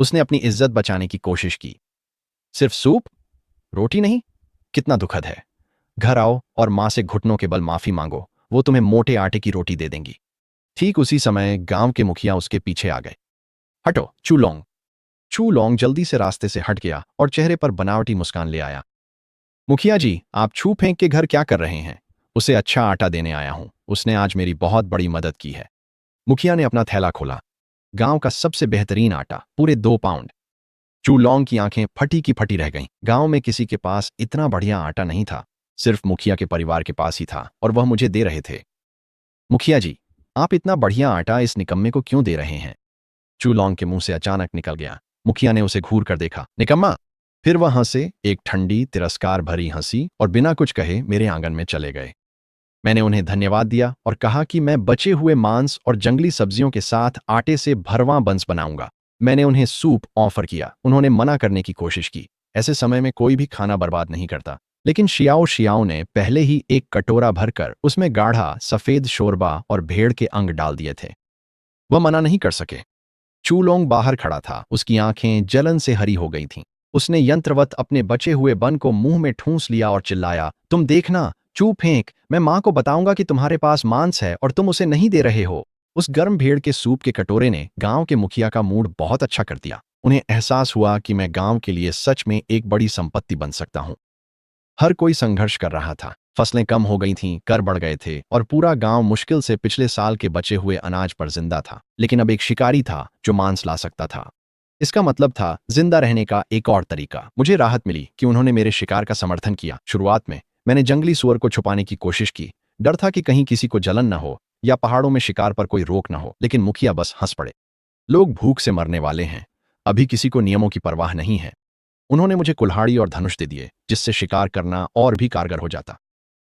उसने अपनी इज्जत बचाने की कोशिश की। सिर्फ सूप, रोटी नहीं? कितना दुखद है। घर आओ और मां से घुटनों के बल माफी मांगो, वो तुम्हें मोटे आटे की रोटी दे देंगी। ठीक उसी समय गांव के मुखिया उसके पीछे आ गए। हटो चू लॉन्ग। चू लॉन्ग जल्दी से रास्ते से हट गया और चेहरे पर बनावटी मुस्कान ले आया। मुखिया जी, आप छू फेंक के घर क्या कर रहे हैं? उसे अच्छा आटा देने आया हूं। उसने आज मेरी बहुत बड़ी मदद की है। मुखिया ने अपना थैला खोला। गांव का सबसे बेहतरीन आटा, पूरे 2 पाउंड। चूलौंग की आंखें फटी की फटी रह गईं। गांव में किसी के पास इतना बढ़िया आटा नहीं था। सिर्फ मुखिया के परिवार के पास ही था और वह मुझे दे रहे थे। मुखिया जी, आप इतना बढ़िया आटा इस निकम्मे को क्यों दे रहे हैं? चूलौंग के मुंह से अचानक निकल गया। मुखिया ने उसे घूर कर देखा। निकम्मा! फिर वह हंसे, एक ठंडी तिरस्कार भरी हंसी, और बिना कुछ कहे मेरे आंगन में चले गए। मैंने उन्हें धन्यवाद दिया और कहा कि मैं बचे हुए मांस और जंगली सब्जियों के साथ आटे से भरवां बंस बनाऊंगा। मैंने उन्हें सूप ऑफर किया। उन्होंने मना करने की कोशिश की। ऐसे समय में कोई भी खाना बर्बाद नहीं करता। लेकिन शियाओ शियाओ ने पहले ही एक कटोरा भरकर उसमें गाढ़ा सफेद शोरबा और भेड़ के अंग डाल दिए थे। वह मना नहीं कर सके। चूलोंग बाहर खड़ा था। उसकी आंखें जलन से हरी हो गई थीं। उसने यंत्रवत अपने बचे हुए बन को मुंह में ठूंस लिया और चिल्लाया, तुम देखना, चू फेंक, मैं मां को बताऊंगा कि तुम्हारे पास मांस है और तुम उसे नहीं दे रहे हो। उस गर्म भेड़ के सूप के कटोरे ने गांव के मुखिया का मूड बहुत अच्छा कर दिया। उन्हें एहसास हुआ कि मैं गांव के लिए सच में एक बड़ी संपत्ति बन सकता हूं। हर कोई संघर्ष कर रहा था। फसलें कम हो गई थीं, कर बढ़ गए थे और पूरा गांव मुश्किल से पिछले साल के बचे हुए अनाज पर जिंदा था। लेकिन अब एक शिकारी था जो मांस ला सकता था। इसका मतलब था जिंदा रहने का एक और तरीका। मुझे राहत मिली कि उन्होंने मेरे शिकार का समर्थन किया। शुरुआत में मैंने जंगली सुअर को छुपाने की कोशिश की। डर था कि कहीं किसी को जलन न हो या पहाड़ों में शिकार पर कोई रोक न हो। लेकिन मुखिया बस हंस पड़े। लोग भूख से मरने वाले हैं, अभी किसी को नियमों की परवाह नहीं है। उन्होंने मुझे कुल्हाड़ी और धनुष दे दिए, जिससे शिकार करना और भी कारगर हो जाता।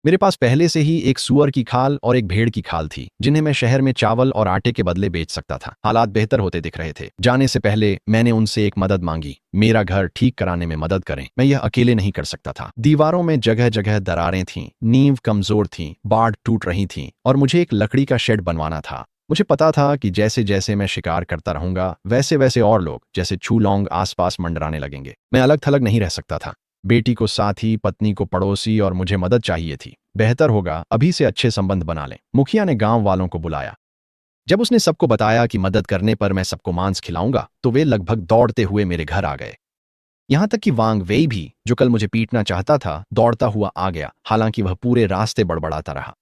मेरे पास पहले से ही एक सूअर की खाल और एक भेड़ की खाल थी, जिन्हें मैं शहर में चावल और आटे के बदले बेच सकता था। हालात बेहतर होते दिख रहे थे। जाने से पहले मैंने उनसे एक मदद मांगी। मेरा घर ठीक कराने में मदद करें। मैं यह अकेले नहीं कर सकता था। दीवारों में जगह जगह दरारें थीं, नींव कमजोर थी, बाड़ टूट रही थी और मुझे एक लकड़ी का शेड बनवाना था। मुझे पता था कि जैसे जैसे मैं शिकार करता रहूंगा, वैसे वैसे और लोग जैसे चूलौंग आसपास मंडराने लगेंगे। मैं अलग थलग नहीं रह सकता था। बेटी को साथी, पत्नी को पड़ोसी और मुझे मदद चाहिए थी। बेहतर होगा अभी से अच्छे संबंध बना लें। मुखिया ने गांव वालों को बुलाया। जब उसने सबको बताया कि मदद करने पर मैं सबको मांस खिलाऊंगा, तो वे लगभग दौड़ते हुए मेरे घर आ गए। यहां तक कि वांग वेई भी, जो कल मुझे पीटना चाहता था, दौड़ता हुआ आ गया। हालांकि वह पूरे रास्ते बड़बड़ाता रहा।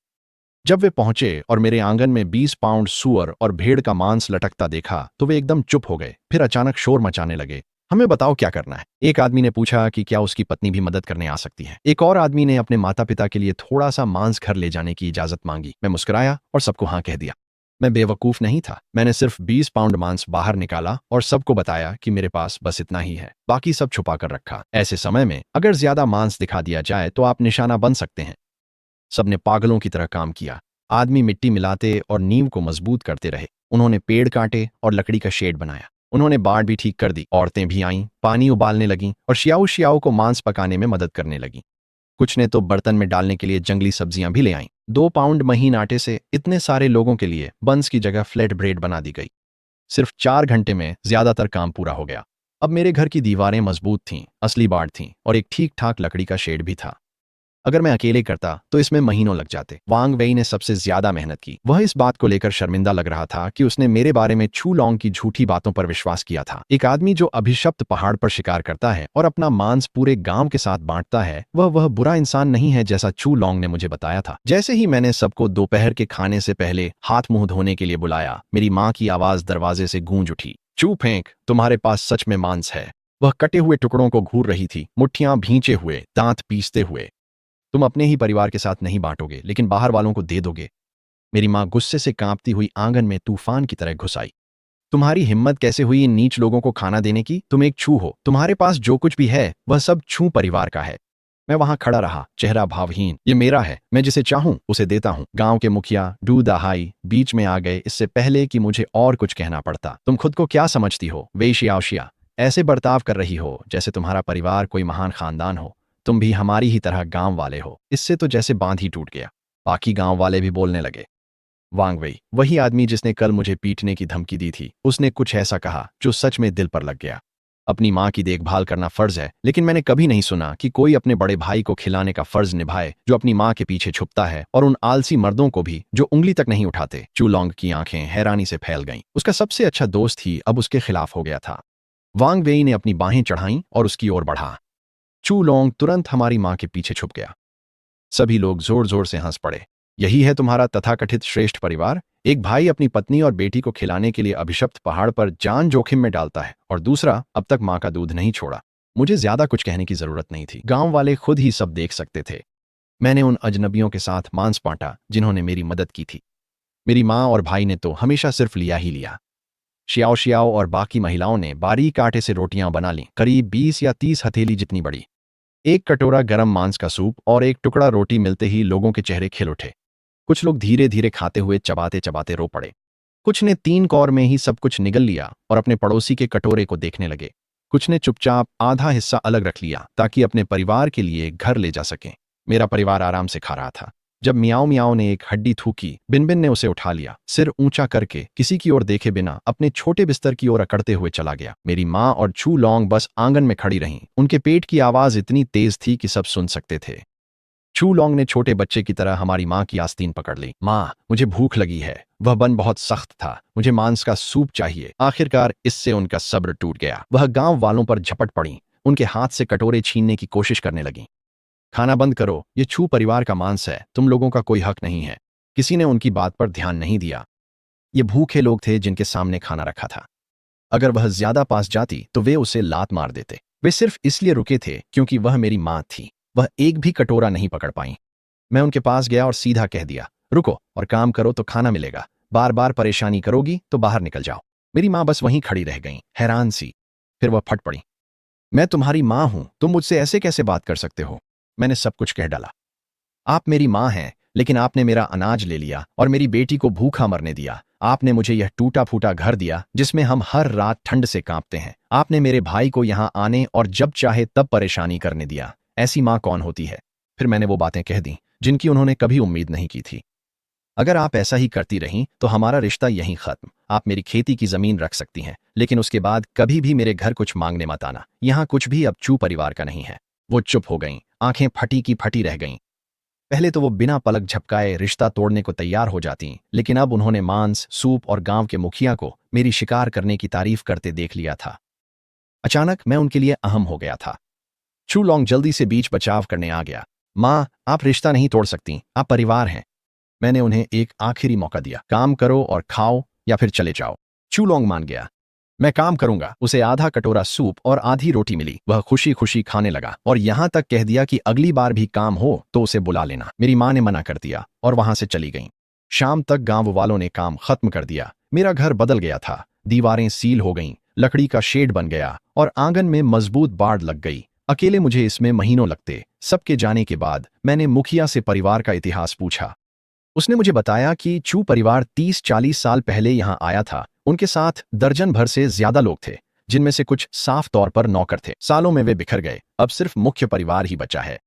जब वे पहुंचे और मेरे आंगन में 20 पाउंड सूअर और भेड़ का मांस लटकता देखा, तो वे एकदम चुप हो गए। फिर अचानक शोर मचाने लगे। हमें बताओ क्या करना है। एक आदमी ने पूछा कि क्या उसकी पत्नी भी मदद करने आ सकती है। एक और आदमी ने अपने माता पिता के लिए थोड़ा सा मांस घर ले जाने की इजाजत मांगी। मैं मुस्कुराया और सबको हाँ कह दिया। मैं बेवकूफ नहीं था। मैंने सिर्फ 20 पाउंड मांस बाहर निकाला और सबको बताया कि मेरे पास बस इतना ही है। बाकी सब छुपा कर रखा। ऐसे समय में अगर ज्यादा मांस दिखा दिया जाए तो आप निशाना बन सकते हैं। सबने पागलों की तरह काम किया। आदमी मिट्टी मिलाते और नींव को मजबूत करते रहे। उन्होंने पेड़ काटे और लकड़ी का शेड बनाया। उन्होंने बाड़ भी ठीक कर दी। औरतें भी आईं, पानी उबालने लगीं और शियाओ शियाओ को मांस पकाने में मदद करने लगीं। कुछ ने तो बर्तन में डालने के लिए जंगली सब्जियां भी ले आईं। 2 पाउंड महीन आटे से इतने सारे लोगों के लिए बंस की जगह फ्लैट ब्रेड बना दी गई। सिर्फ 4 घंटे में ज्यादातर काम पूरा हो गया। अब मेरे घर की दीवारें मजबूत थीं, असली बाड़ थीं और एक ठीक ठाक लकड़ी का शेड भी था। अगर मैं अकेले करता तो इसमें महीनों लग जाते। वांग वेई ने सबसे ज्यादा मेहनत की। वह इस बात को लेकर शर्मिंदा लग रहा था कि उसने मेरे बारे में छू लौंग की झूठी बातों पर विश्वास किया था। एक आदमी जो अभिशप्त पहाड़ पर शिकार करता है और अपना मांस पूरे गांव के साथ बांटता है, वह बुरा इंसान नहीं है जैसा छू लौंग ने मुझे बताया था। जैसे ही मैंने सबको दोपहर के खाने से पहले हाथ मुंह धोने के लिए बुलाया, मेरी माँ की आवाज दरवाजे से गूंज उठी। चू फेंक, तुम्हारे पास सच में मांस है। वह कटे हुए टुकड़ों को घूर रही थी, मुट्ठियां भींचे हुए, दांत पीसते हुए। तुम अपने ही परिवार के साथ नहीं बांटोगे, लेकिन बाहर वालों को दे दोगे। मेरी मां गुस्से से कांपती हुई आंगन में तूफान की तरह घुस आई। तुम्हारी हिम्मत कैसे हुई इन नीच लोगों को खाना देने की? तुम एक छू हो। तुम्हारे पास जो कुछ भी है वह सब छू परिवार का है। मैं वहां खड़ा रहा, चेहरा भावहीन। ये मेरा है, मैं जिसे चाहूं उसे देता हूं। गांव के मुखिया डू दहाई बीच में आ गए इससे पहले कि मुझे और कुछ कहना पड़ता। तुम खुद को क्या समझती हो, वेश्याओशिया? ऐसे बर्ताव कर रही हो जैसे तुम्हारा परिवार कोई महान खानदान हो। तुम भी हमारी ही तरह गांव वाले हो। इससे तो जैसे बांध ही टूट गया। बाकी गांव वाले भी बोलने लगे। वांग वेई, वही आदमी जिसने कल मुझे पीटने की धमकी दी थी, उसने कुछ ऐसा कहा जो सच में दिल पर लग गया। अपनी माँ की देखभाल करना फर्ज है, लेकिन मैंने कभी नहीं सुना कि कोई अपने बड़े भाई को खिलाने का फर्ज निभाए जो अपनी माँ के पीछे छुपता है, और उन आलसी मर्दों को भी जो उंगली तक नहीं उठाते। चूलौंग की आंखें हैरानी से फैल गईं। उसका सबसे अच्छा दोस्त ही अब उसके खिलाफ हो गया था। वांग वेई ने अपनी बाहें चढ़ाईं और उसकी ओर बढ़ा। चू लोंग तुरंत हमारी माँ के पीछे छुप गया। सभी लोग जोर जोर से हंस पड़े। यही है तुम्हारा तथाकथित श्रेष्ठ परिवार? एक भाई अपनी पत्नी और बेटी को खिलाने के लिए अभिशप्त पहाड़ पर जान जोखिम में डालता है, और दूसरा अब तक माँ का दूध नहीं छोड़ा। मुझे ज्यादा कुछ कहने की जरूरत नहीं थी, गांव वाले खुद ही सब देख सकते थे। मैंने उन अजनबियों के साथ मांस बांटा जिन्होंने मेरी मदद की थी। मेरी माँ और भाई ने तो हमेशा सिर्फ लिया ही लिया। शियाओ शियाओ और बाकी महिलाओं ने बारीक आटे से रोटियां बना लीं, करीब 20 या 30 हथेली जितनी बड़ी। एक कटोरा गरम मांस का सूप और एक टुकड़ा रोटी मिलते ही लोगों के चेहरे खिल उठे। कुछ लोग धीरे धीरे खाते हुए चबाते चबाते रो पड़े। कुछ ने 3 कौर में ही सब कुछ निगल लिया और अपने पड़ोसी के कटोरे को देखने लगे। कुछ ने चुपचाप आधा हिस्सा अलग रख लिया ताकि अपने परिवार के लिए घर ले जा सकें। मेरा परिवार आराम से खा रहा था। जब मियाओ मियाओ ने एक हड्डी थूकी, बिनबिन ने उसे उठा लिया, सिर ऊंचा करके किसी की ओर देखे बिना अपने छोटे बिस्तर की ओर अकड़ते हुए चला गया। मेरी माँ और चू लौंग बस आंगन में खड़ी रहीं। उनके पेट की आवाज इतनी तेज थी कि सब सुन सकते थे। चू लौंग ने छोटे बच्चे की तरह हमारी माँ की आस्तीन पकड़ ली। माँ, मुझे भूख लगी है। वह बन बहुत सख्त था। मुझे मांस का सूप चाहिए। आखिरकार इससे उनका सब्र टूट गया। वह गांव वालों पर झपट पड़ी, उनके हाथ से कटोरे छीनने की कोशिश करने लगी। खाना बंद करो, ये छू परिवार का मांस है, तुम लोगों का कोई हक नहीं है। किसी ने उनकी बात पर ध्यान नहीं दिया। ये भूखे लोग थे जिनके सामने खाना रखा था। अगर वह ज्यादा पास जाती तो वे उसे लात मार देते। वे सिर्फ इसलिए रुके थे क्योंकि वह मेरी माँ थी। वह एक भी कटोरा नहीं पकड़ पाई। मैं उनके पास गया और सीधा कह दिया, रुको और काम करो तो खाना मिलेगा। बार बार परेशानी करोगी तो बाहर निकल जाओ। मेरी माँ बस वहीं खड़ी रह गई, हैरान सी। फिर वह फट पड़ी। मैं तुम्हारी माँ हूं, तुम मुझसे ऐसे कैसे बात कर सकते हो? मैंने सब कुछ कह डाला। आप मेरी माँ हैं, लेकिन आपने मेरा अनाज ले लिया और मेरी बेटी को भूखा मरने दिया। आपने मुझे यह टूटा फूटा घर दिया जिसमें हम हर रात ठंड से कांपते हैं। आपने मेरे भाई को यहाँ आने और जब चाहे तब परेशानी करने दिया। ऐसी माँ कौन होती है? फिर मैंने वो बातें कह दी जिनकी उन्होंने कभी उम्मीद नहीं की थी। अगर आप ऐसा ही करती रहीं तो हमारा रिश्ता यहीं खत्म। आप मेरी खेती की जमीन रख सकती हैं, लेकिन उसके बाद कभी भी मेरे घर कुछ मांगने मत आना। यहाँ कुछ भी अब चू परिवार का नहीं है। वो चुप हो गईं, आंखें फटी की फटी रह गईं। पहले तो वो बिना पलक झपकाए रिश्ता तोड़ने को तैयार हो जाती, लेकिन अब उन्होंने मांस, सूप और गांव के मुखिया को मेरी शिकार करने की तारीफ करते देख लिया था। अचानक मैं उनके लिए अहम हो गया था। चू लौंग जल्दी से बीच बचाव करने आ गया। माँ, आप रिश्ता नहीं तोड़ सकती, आप परिवार हैं। मैंने उन्हें एक आखिरी मौका दिया, काम करो और खाओ या फिर चले जाओ। चू लौंग मान गया। मैं काम करूंगा। उसे आधा कटोरा सूप और आधी रोटी मिली। वह खुशी खुशी खाने लगा और यहां तक कह दिया कि अगली बार भी काम हो तो उसे बुला लेना। मेरी माँ ने मना कर दिया और वहां से चली गई। शाम तक गांव वालों ने काम खत्म कर दिया। मेरा घर बदल गया था। दीवारें सील हो गईं, लकड़ी का शेड बन गया और आंगन में मजबूत बाड़ लग गई। अकेले मुझे इसमें महीनों लगते। सबके जाने के बाद मैंने मुखिया से परिवार का इतिहास पूछा। उसने मुझे बताया कि चू परिवार 30-40 साल पहले यहां आया था। उनके साथ दर्जन भर से ज्यादा लोग थे, जिनमें से कुछ साफ तौर पर नौकर थे। सालों में वे बिखर गए, अब सिर्फ मुख्य परिवार ही बचा है।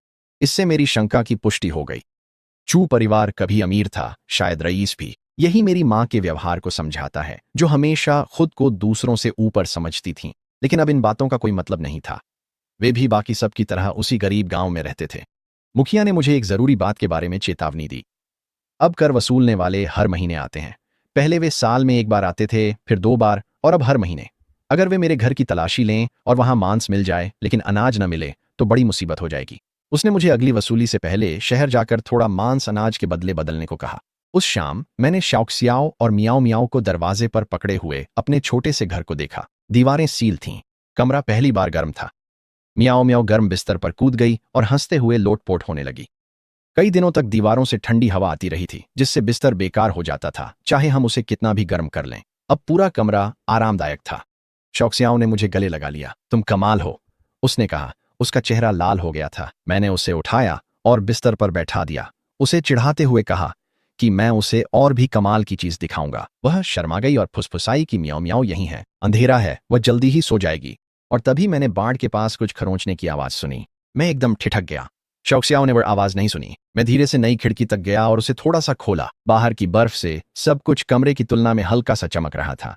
इससे मेरी शंका की पुष्टि हो गई। चू परिवार कभी अमीर था, शायद रईस भी। यही मेरी माँ के व्यवहार को समझाता है, जो हमेशा खुद को दूसरों से ऊपर समझती थीं। लेकिन अब इन बातों का कोई मतलब नहीं था। वे भी बाकी सब की तरह उसी गरीब गांव में रहते थे। मुखिया ने मुझे एक जरूरी बात के बारे में चेतावनी दी। अब कर वसूलने वाले हर महीने आते हैं। पहले वे साल में एक बार आते थे, फिर 2 बार और अब हर महीने। अगर वे मेरे घर की तलाशी लें और वहां मांस मिल जाए लेकिन अनाज न मिले तो बड़ी मुसीबत हो जाएगी। उसने मुझे अगली वसूली से पहले शहर जाकर थोड़ा मांस अनाज के बदले बदलने को कहा। उस शाम मैंने शाओक्सियाओ और मियाओ मियाओ को दरवाजे पर पकड़े हुए अपने छोटे से घर को देखा। दीवारें सील थीं। कमरा पहली बार गर्म था। मियाओ मियाओ गर्म बिस्तर पर कूद गई और हंसते हुए लोटपोट होने लगी। कई दिनों तक दीवारों से ठंडी हवा आती रही थी, जिससे बिस्तर बेकार हो जाता था, चाहे हम उसे कितना भी गर्म कर लें। अब पूरा कमरा आरामदायक था। शौक्सियाओं ने मुझे गले लगा लिया। तुम कमाल हो, उसने कहा। उसका चेहरा लाल हो गया था। मैंने उसे उठाया और बिस्तर पर बैठा दिया। उसे चिढ़ाते हुए कहा कि मैं उसे और भी कमाल की चीज दिखाऊंगा। वह शर्मा गई और फुसफुसाई कि मियाओ मियाओ यही है, अंधेरा है, वह जल्दी ही सो जाएगी। और तभी मैंने बाड़ के पास कुछ खरोंचने की आवाज सुनी। मैं एकदम ठिठक गया। शौक्सियाओं ने वह आवाज नहीं सुनी। मैं धीरे से नई खिड़की तक गया और उसे थोड़ा सा खोला। बाहर की बर्फ से सब कुछ कमरे की तुलना में हल्का सा चमक रहा था।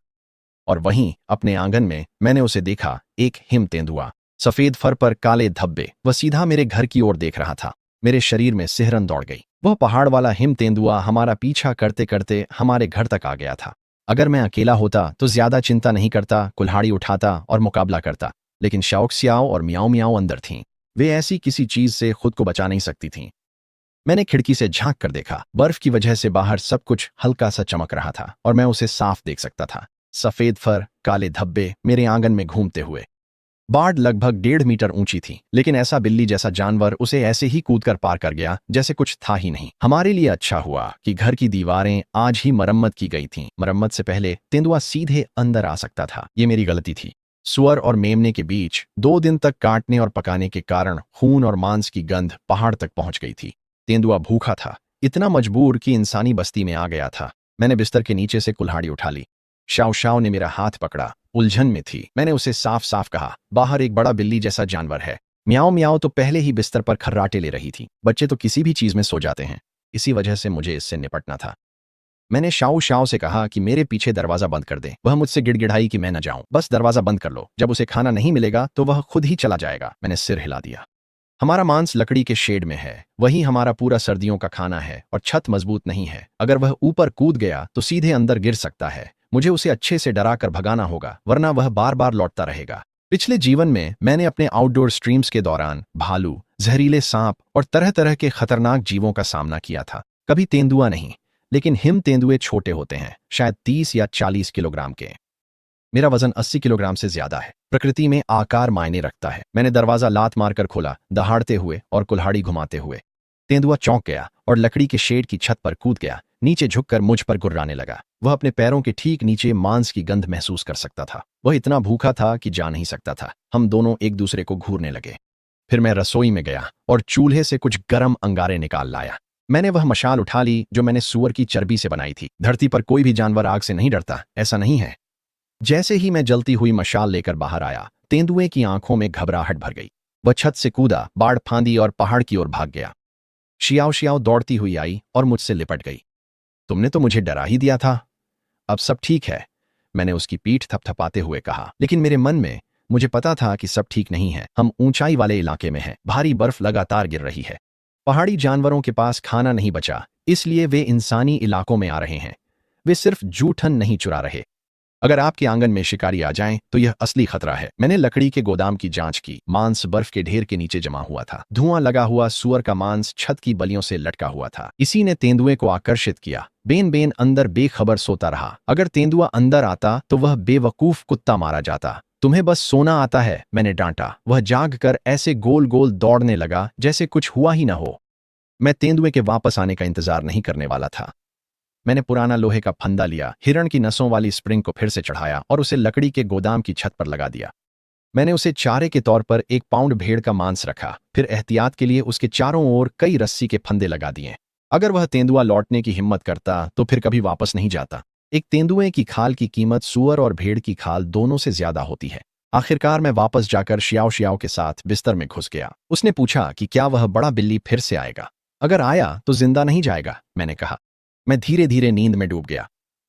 और वहीं अपने आंगन में मैंने उसे देखा, एक हिम तेंदुआ, सफेद फर पर काले धब्बे। वह सीधा मेरे घर की ओर देख रहा था। मेरे शरीर में सिहरन दौड़ गई। वह पहाड़ वाला हिम तेंदुआ हमारा पीछा करते करते हमारे घर तक आ गया था। अगर मैं अकेला होता तो ज्यादा चिंता नहीं करता, कुल्हाड़ी उठाता और मुकाबला करता, लेकिन शौक्सियाओ और मियाओ मियाओ अंदर थीं। वे ऐसी किसी चीज से खुद को बचा नहीं सकती थीं। मैंने खिड़की से झांक कर देखा। बर्फ की वजह से बाहर सब कुछ हल्का सा चमक रहा था और मैं उसे साफ देख सकता था। सफेद फर, काले धब्बे मेरे आंगन में घूमते हुए। बाढ़ लगभग 1.5 मीटर ऊंची थी, लेकिन ऐसा बिल्ली जैसा जानवर उसे ऐसे ही कूदकर पार कर गया जैसे कुछ था ही नहीं। हमारे लिए अच्छा हुआ कि घर की दीवारें आज ही मरम्मत की गई थीं। मरम्मत से पहले तेंदुआ सीधे अंदर आ सकता था। ये मेरी गलती थी। सुअर और मेमने के बीच 2 दिन तक काटने और पकाने के कारण खून और मांस की गंध पहाड़ तक पहुंच गई थी। तेंदुआ भूखा था, इतना मजबूर कि इंसानी बस्ती में आ गया था। मैंने बिस्तर के नीचे से कुल्हाड़ी उठा ली। शाओ शाओ ने मेरा हाथ पकड़ा, उलझन में थी। मैंने उसे साफ साफ कहा, बाहर एक बड़ा बिल्ली जैसा जानवर है। म्याओ म्याओ तो पहले ही बिस्तर पर खर्राटे ले रही थी। बच्चे तो किसी भी चीज में सो जाते हैं, इसी वजह से मुझे इससे निपटना था। मैंने शाओ शाओ से कहा कि मेरे पीछे दरवाजा बंद कर दे। वह मुझसे गिड़गिड़ाई कि मैं न जाऊं, बस दरवाजा बंद कर लो। जब उसे खाना नहीं मिलेगा तो वह खुद ही चला जाएगा। मैंने सिर हिला दिया। हमारा मांस लकड़ी के शेड में है, वही हमारा पूरा सर्दियों का खाना है और छत मजबूत नहीं है। अगर वह ऊपर कूद गया तो सीधे अंदर गिर सकता है। मुझे उसे अच्छे से डरा कर भगाना होगा, वरना वह बार बार लौटता रहेगा। पिछले जीवन में मैंने अपने आउटडोर स्ट्रीम्स के दौरान भालू, जहरीले सांप और तरह तरह के खतरनाक जीवों का सामना किया था। कभी तेंदुआ नहीं, लेकिन हिम तेंदुए छोटे होते हैं, शायद 30 या 40 किलोग्राम के। मेरा वजन 80 किलोग्राम से ज्यादा है। प्रकृति में आकार मायने रखता है। मैंने दरवाजा लात मारकर खोला, दहाड़ते हुए और कुल्हाड़ी घुमाते हुए। तेंदुआ चौंक गया और लकड़ी के शेड की छत पर कूद गया। नीचे झुककर मुझ पर गुर्राने लगा। वह अपने पैरों के ठीक नीचे मांस की गंध महसूस कर सकता था। वह इतना भूखा था कि जा नहीं सकता था। हम दोनों एक दूसरे को घूरने लगे। फिर मैं रसोई में गया और चूल्हे से कुछ गर्म अंगारे निकाल लाया। मैंने वह मशाल उठा ली जो मैंने सुअर की चर्बी से बनाई थी। धरती पर कोई भी जानवर आग से नहीं डरता, ऐसा नहीं है। जैसे ही मैं जलती हुई मशाल लेकर बाहर आया, तेंदुए की आंखों में घबराहट भर गई। वह छत से कूदा, बाड़ फांदी और पहाड़ की ओर भाग गया। शियाओ शियाओ दौड़ती हुई आई और मुझसे लिपट गई। तुमने तो मुझे डरा ही दिया था। अब सब ठीक है, मैंने उसकी पीठ थपथपाते हुए कहा। लेकिन मेरे मन में मुझे पता था कि सब ठीक नहीं है। हम ऊंचाई वाले इलाके में हैं, भारी बर्फ लगातार गिर रही है। पहाड़ी जानवरों के पास खाना नहीं बचा, इसलिए वे इंसानी इलाकों में आ रहे हैं। वे सिर्फ जूठन नहीं चुरा रहे। अगर आपके आंगन में शिकारी आ जाएं, तो यह असली खतरा है। मैंने लकड़ी के गोदाम की जांच की। मांस बर्फ के ढेर के नीचे जमा हुआ था। धुआं लगा हुआ सुअर का मांस छत की बलियों से लटका हुआ था। इसी ने तेंदुए को आकर्षित किया। बेन बेन अंदर बेखबर सोता रहा। अगर तेंदुआ अंदर आता तो वह बेवकूफ कुत्ता मारा जाता। तुम्हें बस सोना आता है, मैंने डांटा। वह जाग कर ऐसे गोल गोल दौड़ने लगा जैसे कुछ हुआ ही न हो। मैं तेंदुए के वापस आने का इंतजार नहीं करने वाला था। मैंने पुराना लोहे का फंदा लिया, हिरण की नसों वाली स्प्रिंग को फिर से चढ़ाया और उसे लकड़ी के गोदाम की छत पर लगा दिया। मैंने उसे चारे के तौर पर 1 पाउंड भेड़ का मांस रखा। फिर एहतियात के लिए उसके चारों ओर कई रस्सी के फंदे लगा दिए। अगर वह तेंदुआ लौटने की हिम्मत करता तो फिर कभी वापस नहीं जाता। एक तेंदुए की खाल की कीमत सुअर और भेड़ की खाल दोनों से ज्यादा होती है। आखिरकार मैं वापस जाकर शियाओ शियाओ के साथ बिस्तर में घुस गया। उसने पूछा कि क्या वह बड़ा बिल्ली फिर से आएगा। अगर आया तो जिंदा नहीं जाएगा, मैंने कहा। मैं धीरे धीरे नींद में डूब गया।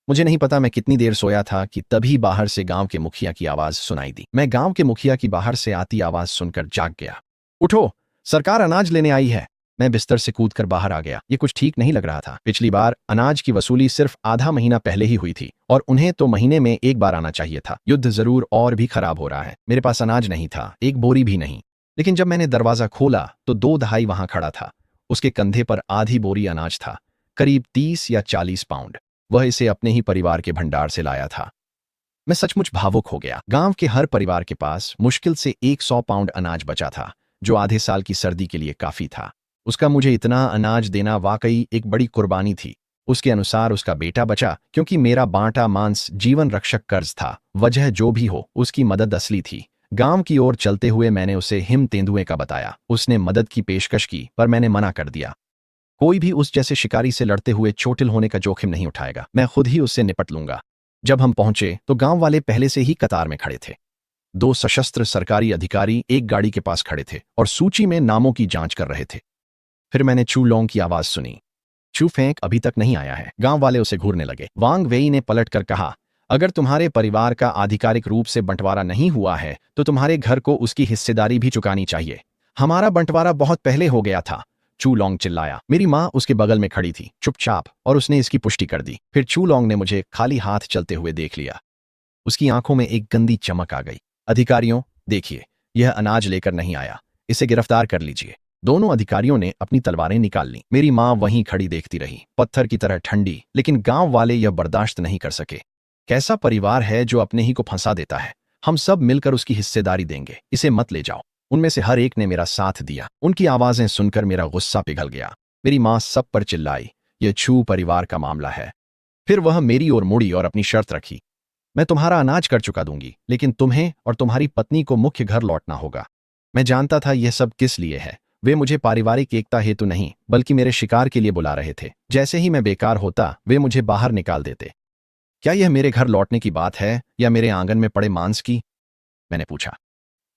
मुझे नहीं पता मैं कितनी देर सोया था कि तभी बाहर से गांव के मुखिया की आवाज सुनाई दी। मैं गांव के मुखिया की बाहर से आती आवाज सुनकर जाग गया। उठो, सरकार अनाज लेने आई है। मैं बिस्तर से कूदकर बाहर आ गया। ये कुछ ठीक नहीं लग रहा था। पिछली बार अनाज की वसूली सिर्फ आधा महीना पहले ही हुई थी और उन्हें तो महीने में एक बार आना चाहिए था। युद्ध जरूर और भी खराब हो रहा है। मेरे पास अनाज नहीं था, एक बोरी भी नहीं। लेकिन जब मैंने दरवाजा खोला तो 2 दहाई वहां खड़ा था। उसके कंधे पर आधी बोरी अनाज था, करीब 30 या 40 पाउंड। वह इसे अपने ही परिवार के भंडार से लाया था। मैं सचमुच भावुक हो गया। गांव के हर परिवार के पास मुश्किल से 100 पाउंड अनाज बचा था, जो आधे साल की सर्दी के लिए काफी था। उसका मुझे इतना अनाज देना वाकई एक बड़ी कुर्बानी थी। उसके अनुसार उसका बेटा बचा, क्योंकि मेरा बांटा मांस जीवन रक्षक कर्ज था। वजह जो भी हो, उसकी मदद असली थी। गांव की ओर चलते हुए मैंने उसे हिम तेंदुए का बताया। उसने मदद की पेशकश की, पर मैंने मना कर दिया। कोई भी उस जैसे शिकारी से लड़ते हुए चोटिल होने का जोखिम नहीं उठाएगा। मैं खुद ही उससे निपट लूंगा। जब हम पहुंचे तो गांव वाले पहले से ही कतार में खड़े थे। 2 सशस्त्र सरकारी अधिकारी एक गाड़ी के पास खड़े थे और सूची में नामों की जांच कर रहे थे। फिर मैंने चू लोंग की आवाज सुनी। चू फेंक अभी तक नहीं आया है। गांव वाले उसे घूरने लगे। वांग वेई ने पलटकर कहा, अगर तुम्हारे परिवार का आधिकारिक रूप से बंटवारा नहीं हुआ है तो तुम्हारे घर को उसकी हिस्सेदारी भी चुकानी चाहिए। हमारा बंटवारा बहुत पहले हो गया था, चू लोंग चिल्लाया। मेरी माँ उसके बगल में खड़ी थी, चुपचाप, और उसने इसकी पुष्टि कर दी। फिर चू लोंग ने मुझे खाली हाथ चलते हुए देख लिया। उसकी आंखों में एक गंदी चमक आ गई। अधिकारियों, देखिए, यह अनाज लेकर नहीं आया, इसे गिरफ्तार कर लीजिए। दोनों अधिकारियों ने अपनी तलवारें निकाल लीं। मेरी माँ वहीं खड़ी देखती रही, पत्थर की तरह ठंडी, लेकिन गांव वाले यह बर्दाश्त नहीं कर सके। कैसा परिवार है जो अपने ही को फंसा देता है? हम सब मिलकर उसकी हिस्सेदारी देंगे, इसे मत ले जाओ। उनमें से हर एक ने मेरा साथ दिया। उनकी आवाजें सुनकर मेरा गुस्सा पिघल गया। मेरी माँ सब पर चिल्लाई, यह छू परिवार का मामला है। फिर वह मेरी ओर मुड़ी और अपनी शर्त रखी, मैं तुम्हारा अनाज कर चुका दूंगी, लेकिन तुम्हें और तुम्हारी पत्नी को मुख्य घर लौटना होगा। मैं जानता था यह सब किस लिए है। वे मुझे पारिवारिक एकता हेतु नहीं, बल्कि मेरे शिकार के लिए बुला रहे थे। जैसे ही मैं बेकार होता, वे मुझे बाहर निकाल देते। क्या यह मेरे घर लौटने की बात है या मेरे आंगन में पड़े मांस की? मैंने पूछा।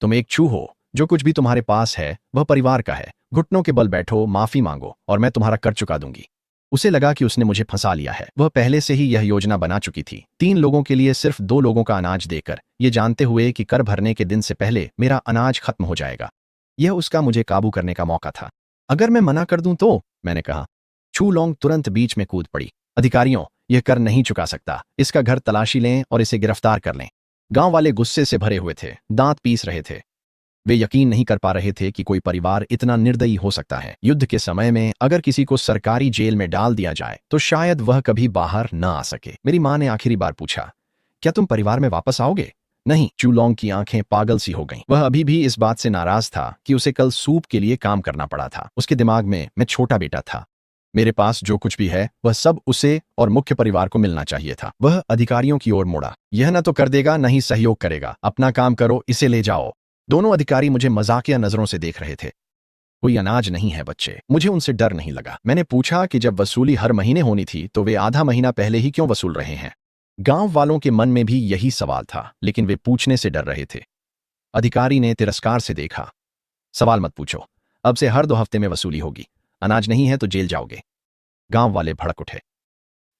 तुम एक छू हो, जो कुछ भी तुम्हारे पास है वह परिवार का है। घुटनों के बल बैठो, माफी मांगो और मैं तुम्हारा कर चुका दूंगी। उसे लगा कि उसने मुझे फंसा लिया है। वह पहले से ही यह योजना बना चुकी थी, 3 लोगों के लिए सिर्फ 2 लोगों का अनाज देकर, ये जानते हुए कि कर भरने के दिन से पहले मेरा अनाज खत्म हो जाएगा। यह उसका मुझे काबू करने का मौका था। अगर मैं मना कर दूं तो? मैंने कहा। छू लोंग तुरंत बीच में कूद पड़ी। अधिकारियों, यह कर नहीं चुका सकता। इसका घर तलाशी लें और इसे गिरफ्तार कर लें। गांव वाले गुस्से से भरे हुए थे, दांत पीस रहे थे। वे यकीन नहीं कर पा रहे थे कि कोई परिवार इतना निर्दयी हो सकता है। युद्ध के समय में अगर किसी को सरकारी जेल में डाल दिया जाए तो शायद वह कभी बाहर न आ सके। मेरी माँ ने आखिरी बार पूछा, क्या तुम परिवार में वापस आओगे? नहीं। चू लोंग की आंखें पागल सी हो गईं। वह अभी भी इस बात से नाराज था कि उसे कल सूप के लिए काम करना पड़ा था। उसके दिमाग में मैं छोटा बेटा था। मेरे पास जो कुछ भी है वह सब उसे और मुख्य परिवार को मिलना चाहिए था। वह अधिकारियों की ओर मुड़ा। यह न तो कर देगा न ही सहयोग करेगा। अपना काम करो, इसे ले जाओ। दोनों अधिकारी मुझे मजाकिया नजरों से देख रहे थे। कोई अनाज नहीं है बच्चे। मुझे उनसे डर नहीं लगा। मैंने पूछा कि जब वसूली हर महीने होनी थी तो वे आधा महीना पहले ही क्यों वसूल रहे हैं? गांव वालों के मन में भी यही सवाल था, लेकिन वे पूछने से डर रहे थे। अधिकारी ने तिरस्कार से देखा। सवाल मत पूछो, अब से हर 2 हफ्ते में वसूली होगी। अनाज नहीं है तो जेल जाओगे। गांव वाले भड़क उठे।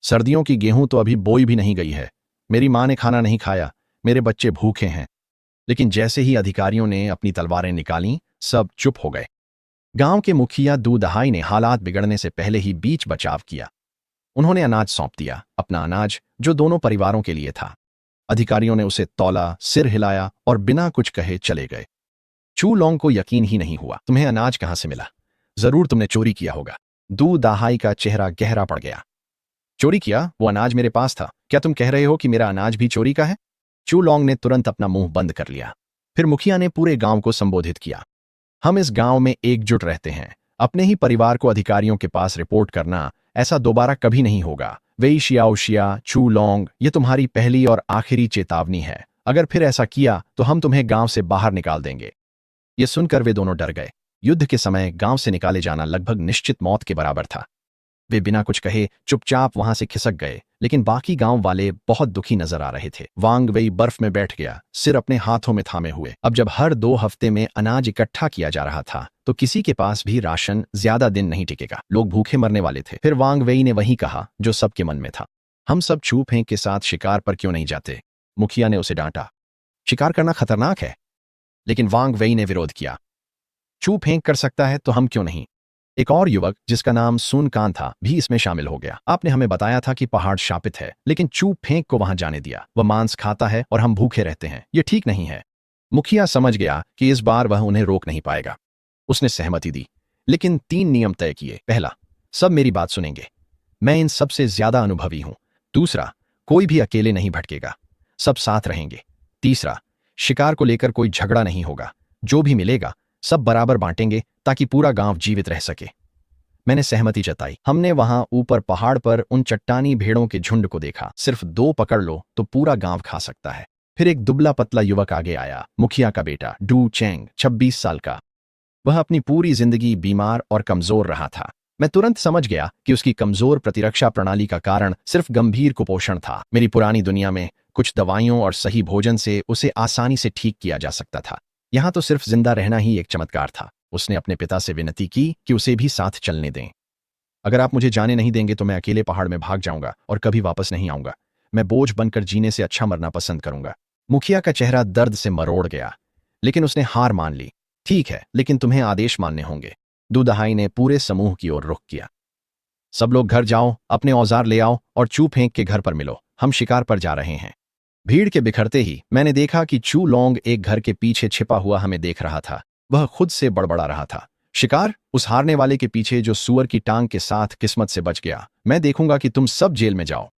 सर्दियों की गेहूं तो अभी बोई भी नहीं गई है। मेरी मां ने खाना नहीं खाया। मेरे बच्चे भूखे हैं। लेकिन जैसे ही अधिकारियों ने अपनी तलवारें निकालीं, सब चुप हो गए। गांव के मुखिया दू दहाई ने हालात बिगड़ने से पहले ही बीच बचाव किया। उन्होंने अनाज सौंप दिया, अपना अनाज जो दोनों परिवारों के लिए था। अधिकारियों ने उसे तौला, सिर हिलाया और बिना कुछ कहे चले गए। चू लोंग को यकीन ही नहीं हुआ। तुम्हें अनाज कहां से मिला? जरूर तुमने चोरी किया होगा। दू दहाई का चेहरा गहरा पड़ गया। चोरी किया? वो अनाज मेरे पास था। क्या तुम कह रहे हो कि मेरा अनाज भी चोरी का है? चू लोंग ने तुरंत अपना मुंह बंद कर लिया। फिर मुखिया ने पूरे गांव को संबोधित किया। हम इस गांव में एकजुट रहते हैं। अपने ही परिवार को अधिकारियों के पास रिपोर्ट करना, ऐसा दोबारा कभी नहीं होगा। वेई शियाओशिया, चू लोंग, ये तुम्हारी पहली और आखिरी चेतावनी है। अगर फिर ऐसा किया तो हम तुम्हें गांव से बाहर निकाल देंगे। ये सुनकर वे दोनों डर गए। युद्ध के समय गांव से निकाले जाना लगभग निश्चित मौत के बराबर था। वे बिना कुछ कहे चुपचाप वहां से खिसक गए, लेकिन बाकी गांव वाले बहुत दुखी नजर आ रहे थे। वांग वेई बर्फ में बैठ गया, सिर अपने हाथों में थामे हुए। अब जब हर 2 हफ्ते में अनाज इकट्ठा किया जा रहा था तो किसी के पास भी राशन ज्यादा दिन नहीं टिकेगा। लोग भूखे मरने वाले थे। फिर वांग वेई ने वही कहा जो सबके मन में था, हम सब छू फेंक के साथ शिकार पर क्यों नहीं जाते? मुखिया ने उसे डांटा। शिकार करना खतरनाक है। लेकिन वांग वेई ने विरोध किया। छू फेंक कर सकता है तो हम क्यों नहीं? एक और युवक जिसका नाम सुन कान था भी इसमें शामिल हो गया। आपने हमें बताया था कि पहाड़ शापित है, लेकिन चू फेंक को वहां जाने दिया। वह मांस खाता है और हम भूखे रहते हैं। यह ठीक नहीं है। मुखिया समझ गया कि इस बार वह उन्हें रोक नहीं पाएगा। उसने सहमति दी, लेकिन 3 नियम तय किए। पहला, सब मेरी बात सुनेंगे। मैं इन सबसे ज्यादा अनुभवी हूं। दूसरा, कोई भी अकेले नहीं भटकेगा, सब साथ रहेंगे। तीसरा, शिकार को लेकर कोई झगड़ा नहीं होगा। जो भी मिलेगा सब बराबर बांटेंगे ताकि पूरा गांव जीवित रह सके। मैंने सहमति जताई। हमने वहां ऊपर पहाड़ पर उन चट्टानी भेड़ों के झुंड को देखा। सिर्फ 2 पकड़ लो तो पूरा गांव खा सकता है। फिर एक दुबला पतला युवक आगे आया, मुखिया का बेटा डू चेंग, 26 साल का। वह अपनी पूरी जिंदगी बीमार और कमजोर रहा था। मैं तुरंत समझ गया कि उसकी कमजोर प्रतिरक्षा प्रणाली का कारण सिर्फ गंभीर कुपोषण था। मेरी पुरानी दुनिया में कुछ दवाइयों और सही भोजन से उसे आसानी से ठीक किया जा सकता था। यहां तो सिर्फ जिंदा रहना ही एक चमत्कार था। उसने अपने पिता से विनती की कि उसे भी साथ चलने दें। अगर आप मुझे जाने नहीं देंगे तो मैं अकेले पहाड़ में भाग जाऊंगा और कभी वापस नहीं आऊंगा। मैं बोझ बनकर जीने से अच्छा मरना पसंद करूंगा। मुखिया का चेहरा दर्द से मरोड़ गया, लेकिन उसने हार मान ली। ठीक है, लेकिन तुम्हें आदेश मानने होंगे। दू दहाई ने पूरे समूह की ओर रुख किया। सब लोग घर जाओ, अपने औजार ले आओ और चू फेंक के घर पर मिलो। हम शिकार पर जा रहे हैं। भीड़ के बिखरते ही मैंने देखा कि चू लोंग एक घर के पीछे छिपा हुआ हमें देख रहा था। वह खुद से बड़बड़ा रहा था। शिकार, उस हारने वाले के पीछे जो सूअर की टांग के साथ किस्मत से बच गया। मैं देखूंगा कि तुम सब जेल में जाओ।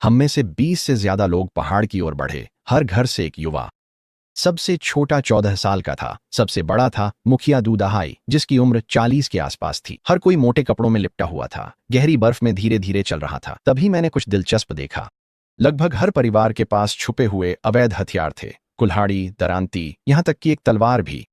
हम में से 20 से ज्यादा लोग पहाड़ की ओर बढ़े, हर घर से एक युवा। सबसे छोटा 14 साल का था, सबसे बड़ा था मुखिया दूदाहाई, जिसकी उम्र 40 के आसपास थी। हर कोई मोटे कपड़ों में लिपटा हुआ था, गहरी बर्फ में धीरे धीरे चल रहा था। तभी मैंने कुछ दिलचस्प देखा। लगभग हर परिवार के पास छुपे हुए अवैध हथियार थे, कुल्हाड़ी, दरांती, यहां तक कि एक तलवार भी।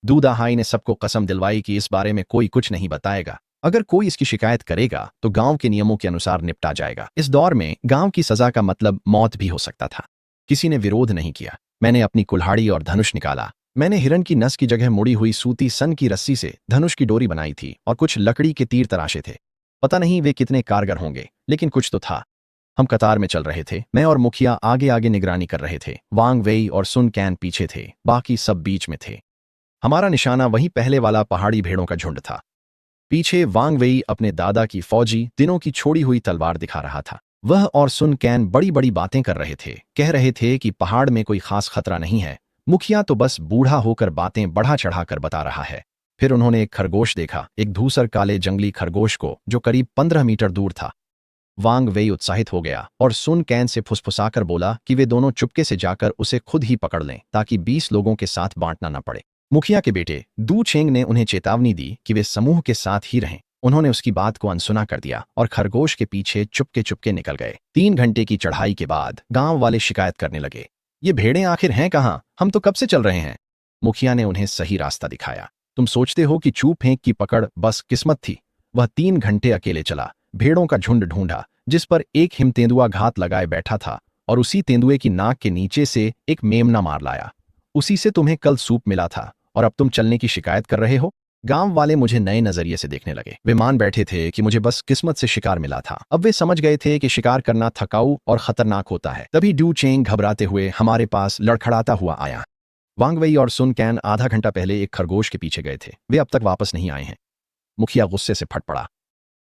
दूदाहाई ने सबको कसम दिलवाई कि इस बारे में कोई कुछ नहीं बताएगा। अगर कोई इसकी शिकायत करेगा तो गांव के नियमों के अनुसार निपटा जाएगा। इस दौर में गांव की सजा का मतलब मौत भी हो सकता था। किसी ने विरोध नहीं किया। मैंने अपनी कुल्हाड़ी और धनुष निकाला। मैंने हिरन की नस की जगह मुड़ी हुई सूती सन की रस्सी से धनुष की डोरी बनाई थी और कुछ लकड़ी के तीर तराशे थे। पता नहीं वे कितने कारगर होंगे, लेकिन कुछ तो था। हम कतार में चल रहे थे। मैं और मुखिया आगे आगे निगरानी कर रहे थे। वांग वेई और सुन कैन पीछे थे, बाकी सब बीच में थे। हमारा निशाना वही पहले वाला पहाड़ी भेड़ों का झुंड था। पीछे वांग वेई अपने दादा की फौजी दिनों की छोड़ी हुई तलवार दिखा रहा था। वह और सुन कैन बड़ी बड़ी बातें कर रहे थे, कह रहे थे कि पहाड़ में कोई खास खतरा नहीं है। मुखिया तो बस बूढ़ा होकर बातें बढ़ा चढ़ाकर बता रहा है। फिर उन्होंने एक खरगोश देखा, एक धूसर काले जंगली खरगोश को, जो करीब 15 मीटर दूर था। वांग वेई उत्साहित हो गया और सुन कैन से फुसफुसाकर बोला कि वे दोनों चुपके से जाकर उसे खुद ही पकड़ लें, ताकि 20 लोगों के साथ बांटना न पड़े। मुखिया के बेटे दू चेंग ने उन्हें चेतावनी दी कि वे समूह के साथ ही रहें। उन्होंने उसकी बात को अनसुना कर दिया और खरगोश के पीछे चुपके चुपके निकल गए। 3 घंटे की चढ़ाई के बाद गांव वाले शिकायत करने लगे, ये भेड़ें आखिर हैं कहाँ? हम तो कब से चल रहे हैं। मुखिया ने उन्हें सही रास्ता दिखाया। तुम सोचते हो कि चूप फेंक की पकड़ बस किस्मत थी? वह 3 घंटे अकेले चला, भेड़ों का झुंड ढूंढा, जिस पर एक हिम तेंदुआ घात लगाए बैठा था, और उसी तेंदुए की नाक के नीचे से एक मेमना मार लाया। उसी से तुम्हें कल सूप मिला था और अब तुम चलने की शिकायत कर रहे हो। गांव वाले मुझे नए नजरिए से देखने लगे। वे मान बैठे थे कि मुझे बस किस्मत से शिकार मिला था। अब वे समझ गए थे कि शिकार करना थकाऊ और खतरनाक होता है। तभी डू चेंग घबराते हुए हमारे पास लड़खड़ाता हुआ आया। वांग वेई और सुन कैन आधा घंटा पहले एक खरगोश के पीछे गए थे, वे अब तक वापस नहीं आए हैं। मुखिया गुस्से से फट पड़ा।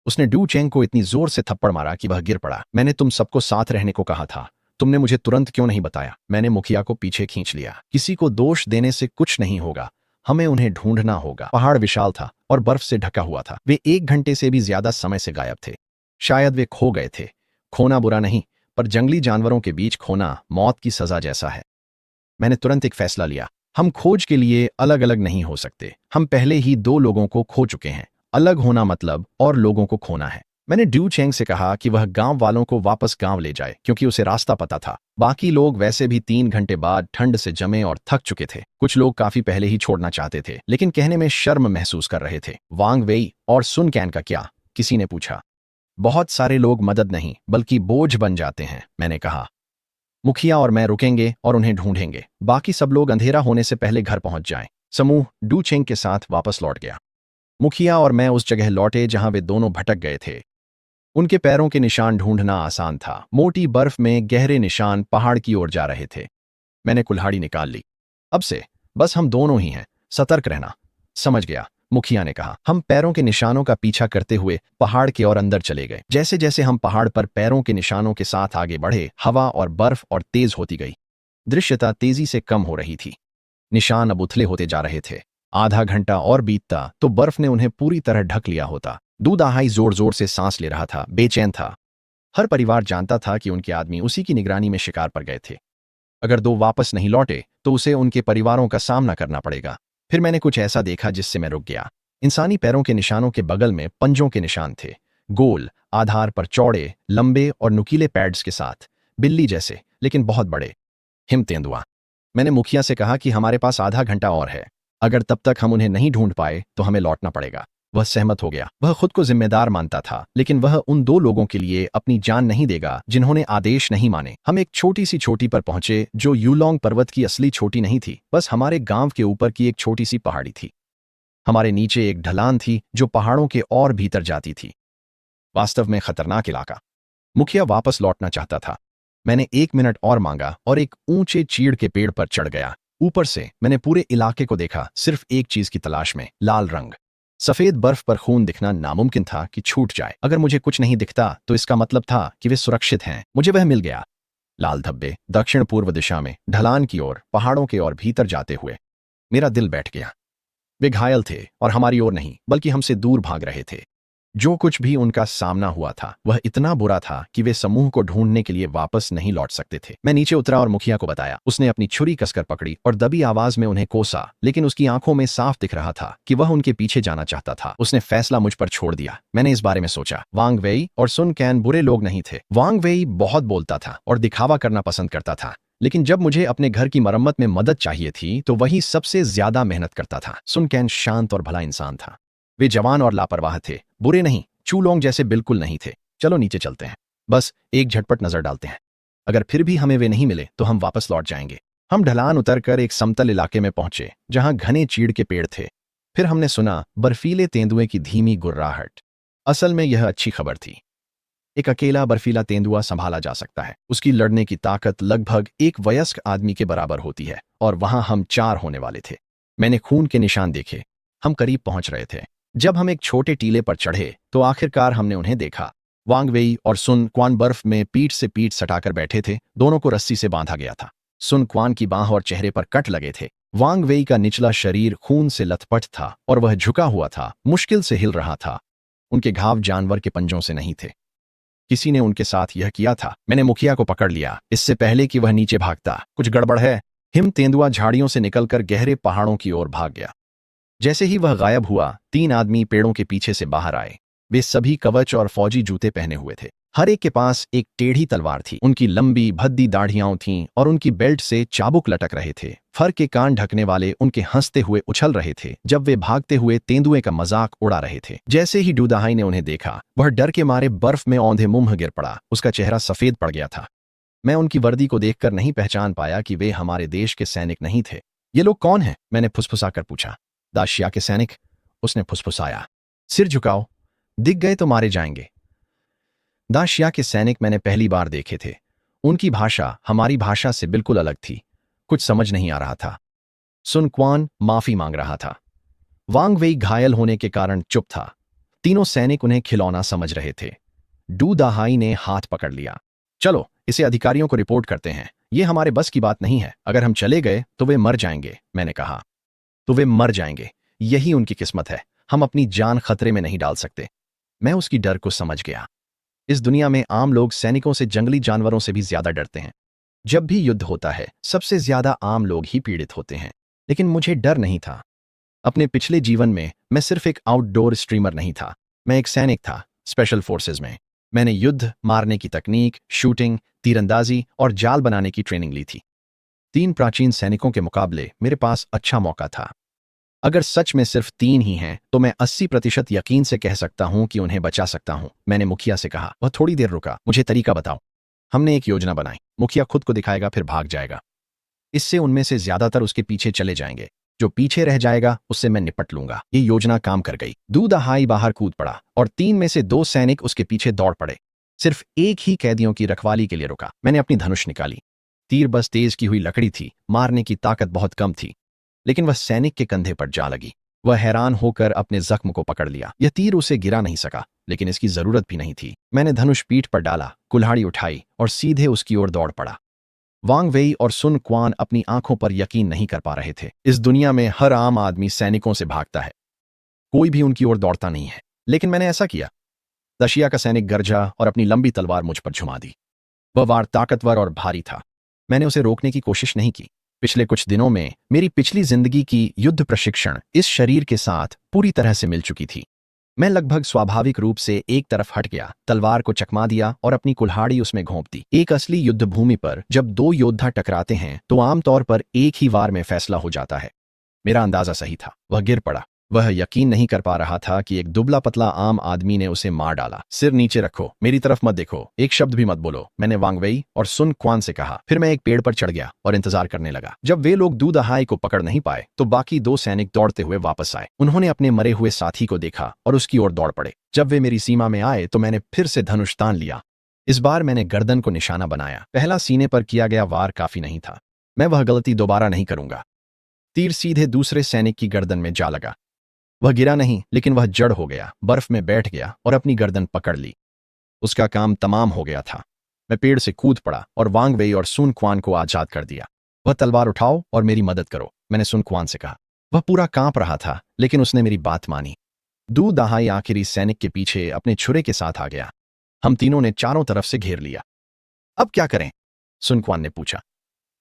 उसने डू चेंग को इतनी जोर से थप्पड़ मारा कि वह गिर पड़ा। मैंने तुम सबको साथ रहने को कहा था, तुमने मुझे तुरंत क्यों नहीं बताया? मैंने मुखिया को पीछे खींच लिया। किसी को दोष देने से कुछ नहीं होगा, हमें उन्हें ढूंढना होगा। पहाड़ विशाल था और बर्फ से ढका हुआ था। वे 1 घंटे से भी ज्यादा समय से गायब थे। शायद वे खो गए थे। खोना बुरा नहीं, पर जंगली जानवरों के बीच खोना मौत की सजा जैसा है। मैंने तुरंत एक फैसला लिया। हम खोज के लिए अलग अलग नहीं हो सकते। हम पहले ही 2 लोगों को खो चुके हैं। अलग होना मतलब और लोगों को खोना है। मैंने ड्यू चेंग से कहा कि वह गांव वालों को वापस गांव ले जाए, क्योंकि उसे रास्ता पता था। बाकी लोग वैसे भी 3 घंटे बाद ठंड से जमे और थक चुके थे। कुछ लोग काफी पहले ही छोड़ना चाहते थे, लेकिन कहने में शर्म महसूस कर रहे थे। वांग वेई और सुन कैन का क्या? किसी ने पूछा। बहुत सारे लोग मदद नहीं बल्कि बोझ बन जाते हैं, मैंने कहा। मुखिया और मैं रुकेंगे और उन्हें ढूंढेंगे। बाकी सब लोग अंधेरा होने से पहले घर पहुंच जाएं। समूह डू चेंग के साथ वापस लौट गया। मुखिया और मैं उस जगह लौटे जहां वे दोनों भटक गए थे। उनके पैरों के निशान ढूंढना आसान था। मोटी बर्फ में गहरे निशान पहाड़ की ओर जा रहे थे। मैंने कुल्हाड़ी निकाल ली। अब से बस हम दोनों ही हैं, सतर्क रहना। समझ गया, मुखिया ने कहा। हम पैरों के निशानों का पीछा करते हुए पहाड़ के और अंदर चले गए। जैसे जैसे हम पहाड़ पर पैरों के निशानों के साथ आगे बढ़े, हवा और बर्फ और तेज होती गई। दृश्यता तेजी से कम हो रही थी। निशान अब उथले होते जा रहे थे। आधा घंटा और बीतता तो बर्फ ने उन्हें पूरी तरह ढक लिया होता। दूदाहाई जोर जोर से सांस ले रहा था, बेचैन था। हर परिवार जानता था कि उनके आदमी उसी की निगरानी में शिकार पर गए थे। अगर 2 वापस नहीं लौटे तो उसे उनके परिवारों का सामना करना पड़ेगा। फिर मैंने कुछ ऐसा देखा जिससे मैं रुक गया। इंसानी पैरों के निशानों के बगल में पंजों के निशान थे, गोल आधार पर, चौड़े, लंबे और नुकीले पैड्स के साथ, बिल्ली जैसे लेकिन बहुत बड़े। हिम तेंदुआ। मैंने मुखिया से कहा कि हमारे पास आधा घंटा और है। अगर तब तक हम उन्हें नहीं ढूंढ पाए तो हमें लौटना पड़ेगा। वह सहमत हो गया। वह खुद को जिम्मेदार मानता था, लेकिन वह उन 2 लोगों के लिए अपनी जान नहीं देगा जिन्होंने आदेश नहीं माने। हम एक छोटी सी चोटी पर पहुंचे, जो यूलोंग पर्वत की असली चोटी नहीं थी, बस हमारे गांव के ऊपर की एक छोटी सी पहाड़ी थी। हमारे नीचे एक ढलान थी जो पहाड़ों के और भीतर जाती थी। वास्तव में खतरनाक इलाका। मुखिया वापस लौटना चाहता था। मैंने 1 मिनट और मांगा और एक ऊंचे चीड़ के पेड़ पर चढ़ गया। ऊपर से मैंने पूरे इलाके को देखा, सिर्फ एक चीज की तलाश में, लाल रंग। सफेद बर्फ पर खून दिखना नामुमकिन था कि छूट जाए। अगर मुझे कुछ नहीं दिखता तो इसका मतलब था कि वे सुरक्षित हैं। मुझे वह मिल गया। लाल धब्बे दक्षिण पूर्व दिशा में, ढलान की ओर, पहाड़ों के और भीतर जाते हुए। मेरा दिल बैठ गया। वे घायल थे और हमारी ओर नहीं बल्कि हमसे दूर भाग रहे थे। जो कुछ भी उनका सामना हुआ था वह इतना बुरा था कि वे समूह को ढूंढने के लिए वापस नहीं लौट सकते थे। मैं नीचे उतरा और मुखिया को बताया। उसने अपनी छुरी कसकर पकड़ी और दबी आवाज में उन्हें कोसा, लेकिन उसकी आंखों में साफ दिख रहा था कि वह उनके पीछे जाना चाहता था। उसने फैसला मुझ पर छोड़ दिया। मैंने इस बारे में सोचा। वांग वेई और सुन कैन बुरे लोग नहीं थे। वांग वेई बहुत बोलता था और दिखावा करना पसंद करता था, लेकिन जब मुझे अपने घर की मरम्मत में मदद चाहिए थी तो वही सबसे ज्यादा मेहनत करता था। सुन कैन शांत और भला इंसान था। वे जवान और लापरवाह थे, बुरे नहीं, चूलोंग जैसे बिल्कुल नहीं थे। चलो नीचे चलते हैं, बस एक झटपट नजर डालते हैं। अगर फिर भी हमें वे नहीं मिले तो हम वापस लौट जाएंगे। हम ढलान उतरकर एक समतल इलाके में पहुंचे जहां घने चीड़ के पेड़ थे। फिर हमने सुना बर्फीले तेंदुए की धीमी गुर्राहट। असल में यह अच्छी खबर थी। एक अकेला बर्फीला तेंदुआ संभाला जा सकता है। उसकी लड़ने की ताकत लगभग एक वयस्क आदमी के बराबर होती है, और वहां हम 4 होने वाले थे। मैंने खून के निशान देखे। हम करीब पहुंच रहे थे। जब हम एक छोटे टीले पर चढ़े तो आखिरकार हमने उन्हें देखा। वांग वेई और सुन क्वान बर्फ में पीठ से पीठ सटाकर बैठे थे। दोनों को रस्सी से बांधा गया था। सुन क्वान की बांह और चेहरे पर कट लगे थे। वांग वेई का निचला शरीर खून से लथपथ था और वह झुका हुआ था, मुश्किल से हिल रहा था। उनके घाव जानवर के पंजों से नहीं थे। किसी ने उनके साथ यह किया था। मैंने मुखिया को पकड़ लिया इससे पहले कि वह नीचे भागता। कुछ गड़बड़ है। हिम तेंदुआ झाड़ियों से निकलकर गहरे पहाड़ों की ओर भाग गया। जैसे ही वह गायब हुआ 3 आदमी पेड़ों के पीछे से बाहर आए। वे सभी कवच और फौजी जूते पहने हुए थे। हर एक के पास एक टेढ़ी तलवार थी। उनकी लंबी भद्दी दाढ़ियां थीं और उनकी बेल्ट से चाबुक लटक रहे थे। फर के कान ढकने वाले उनके हंसते हुए उछल रहे थे जब वे भागते हुए तेंदुए का मजाक उड़ा रहे थे। जैसे ही डूदाहाई ने उन्हें देखा, वह डर के मारे बर्फ में औंधे मुंह गिर पड़ा। उसका चेहरा सफेद पड़ गया था। मैं उनकी वर्दी को देखकर नहीं पहचान पाया कि वे हमारे देश के सैनिक नहीं थे। ये लोग कौन हैं? मैंने फुसफुसाकर पूछा। दाशिया के सैनिक, उसने फुसफुसाया। सिर झुकाओ, दिख गए तो मारे जाएंगे। दाशिया के सैनिक मैंने पहली बार देखे थे। उनकी भाषा हमारी भाषा से बिल्कुल अलग थी। कुछ समझ नहीं आ रहा था। सुन क्वान माफी मांग रहा था। वांग वेई घायल होने के कारण चुप था। तीनों सैनिक उन्हें खिलौना समझ रहे थे। डू दाहाई ने हाथ पकड़ लिया। चलो इसे अधिकारियों को रिपोर्ट करते हैं। यह हमारे बस की बात नहीं है। अगर हम चले गए तो वे मर जाएंगे। मैंने कहा। तो वे मर जाएंगे, यही उनकी किस्मत है। हम अपनी जान खतरे में नहीं डाल सकते। मैं उसकी डर को समझ गया। इस दुनिया में आम लोग सैनिकों से जंगली जानवरों से भी ज्यादा डरते हैं। जब भी युद्ध होता है सबसे ज्यादा आम लोग ही पीड़ित होते हैं। लेकिन मुझे डर नहीं था। अपने पिछले जीवन में मैं सिर्फ एक आउटडोर स्ट्रीमर नहीं था, मैं एक सैनिक था। स्पेशल फोर्सेज में मैंने युद्ध, मारने की तकनीक, शूटिंग, तीरंदाजी और जाल बनाने की ट्रेनिंग ली थी। 3 प्राचीन सैनिकों के मुकाबले मेरे पास अच्छा मौका था। अगर सच में सिर्फ 3 ही हैं तो मैं 80% यकीन से कह सकता हूं कि उन्हें बचा सकता हूं। मैंने मुखिया से कहा। वह थोड़ी देर रुका। मुझे तरीका बताओ। हमने एक योजना बनाई। मुखिया खुद को दिखाएगा फिर भाग जाएगा। इससे उनमें से ज्यादातर उसके पीछे चले जाएंगे। जो पीछे रह जाएगा उससे मैं निपट लूंगा। ये योजना काम कर गई। डू दाहाई बाहर कूद पड़ा और 3 में से 2 सैनिक उसके पीछे दौड़ पड़े। सिर्फ एक ही कैदियों की रखवाली के लिए रुका। मैंने अपनी धनुष निकाली। तीर बस तेज की हुई लकड़ी थी, मारने की ताकत बहुत कम थी, लेकिन वह सैनिक के कंधे पर जा लगी। वह हैरान होकर अपने जख्म को पकड़ लिया। यह तीर उसे गिरा नहीं सका, लेकिन इसकी जरूरत भी नहीं थी। मैंने धनुष पीठ पर डाला, कुल्हाड़ी उठाई और सीधे उसकी ओर दौड़ पड़ा। वांग वेई और सुन क्वान अपनी आंखों पर यकीन नहीं कर पा रहे थे। इस दुनिया में हर आम आदमी सैनिकों से भागता है, कोई भी उनकी ओर दौड़ता नहीं है, लेकिन मैंने ऐसा किया। दशिया का सैनिक गरजा और अपनी लंबी तलवार मुझ पर झुमा दी। वह वार ताकतवर और भारी था। मैंने उसे रोकने की कोशिश नहीं की। पिछले कुछ दिनों में मेरी पिछली जिंदगी की युद्ध प्रशिक्षण इस शरीर के साथ पूरी तरह से मिल चुकी थी। मैं लगभग स्वाभाविक रूप से एक तरफ हट गया, तलवार को चकमा दिया और अपनी कुल्हाड़ी उसमें घोंप दी। एक असली युद्ध भूमि पर जब 2 योद्धा टकराते हैं तो आमतौर पर एक ही वार में फैसला हो जाता है। मेरा अंदाजा सही था। वह गिर पड़ा। वह यकीन नहीं कर पा रहा था कि एक दुबला पतला आम आदमी ने उसे मार डाला। सिर नीचे रखो, मेरी तरफ मत देखो, एक शब्द भी मत बोलो, मैंने वांग वेई और सुन क्वान से कहा। फिर मैं एक पेड़ पर चढ़ गया और इंतजार करने लगा। जब वे लोग डू दाहाई को पकड़ नहीं पाए तो बाकी 2 सैनिक दौड़ते हुए वापस आए। उन्होंने अपने मरे हुए साथी को देखा और उसकी ओर दौड़ पड़े। जब वे मेरी सीमा में आए तो मैंने फिर से धनुष तान लिया। इस बार मैंने गर्दन को निशाना बनाया। पहला सीने पर किया गया वार काफी नहीं था। मैं वह गलती दोबारा नहीं करूंगा। तीर सीधे दूसरे सैनिक की गर्दन में जा लगा। वह गिरा नहीं, लेकिन वह जड़ हो गया, बर्फ में बैठ गया और अपनी गर्दन पकड़ ली। उसका काम तमाम हो गया था। मैं पेड़ से कूद पड़ा और वांग वेई और सुन क्वान को आजाद कर दिया। वह तलवार उठाओ और मेरी मदद करो, मैंने सुन क्वान से कहा। वह पूरा कांप रहा था, लेकिन उसने मेरी बात मानी। दू दहाई आखिरी सैनिक के पीछे अपने छुरे के साथ आ गया। हम तीनों ने चारों तरफ से घेर लिया। अब क्या करें? सुन क्वान ने पूछा।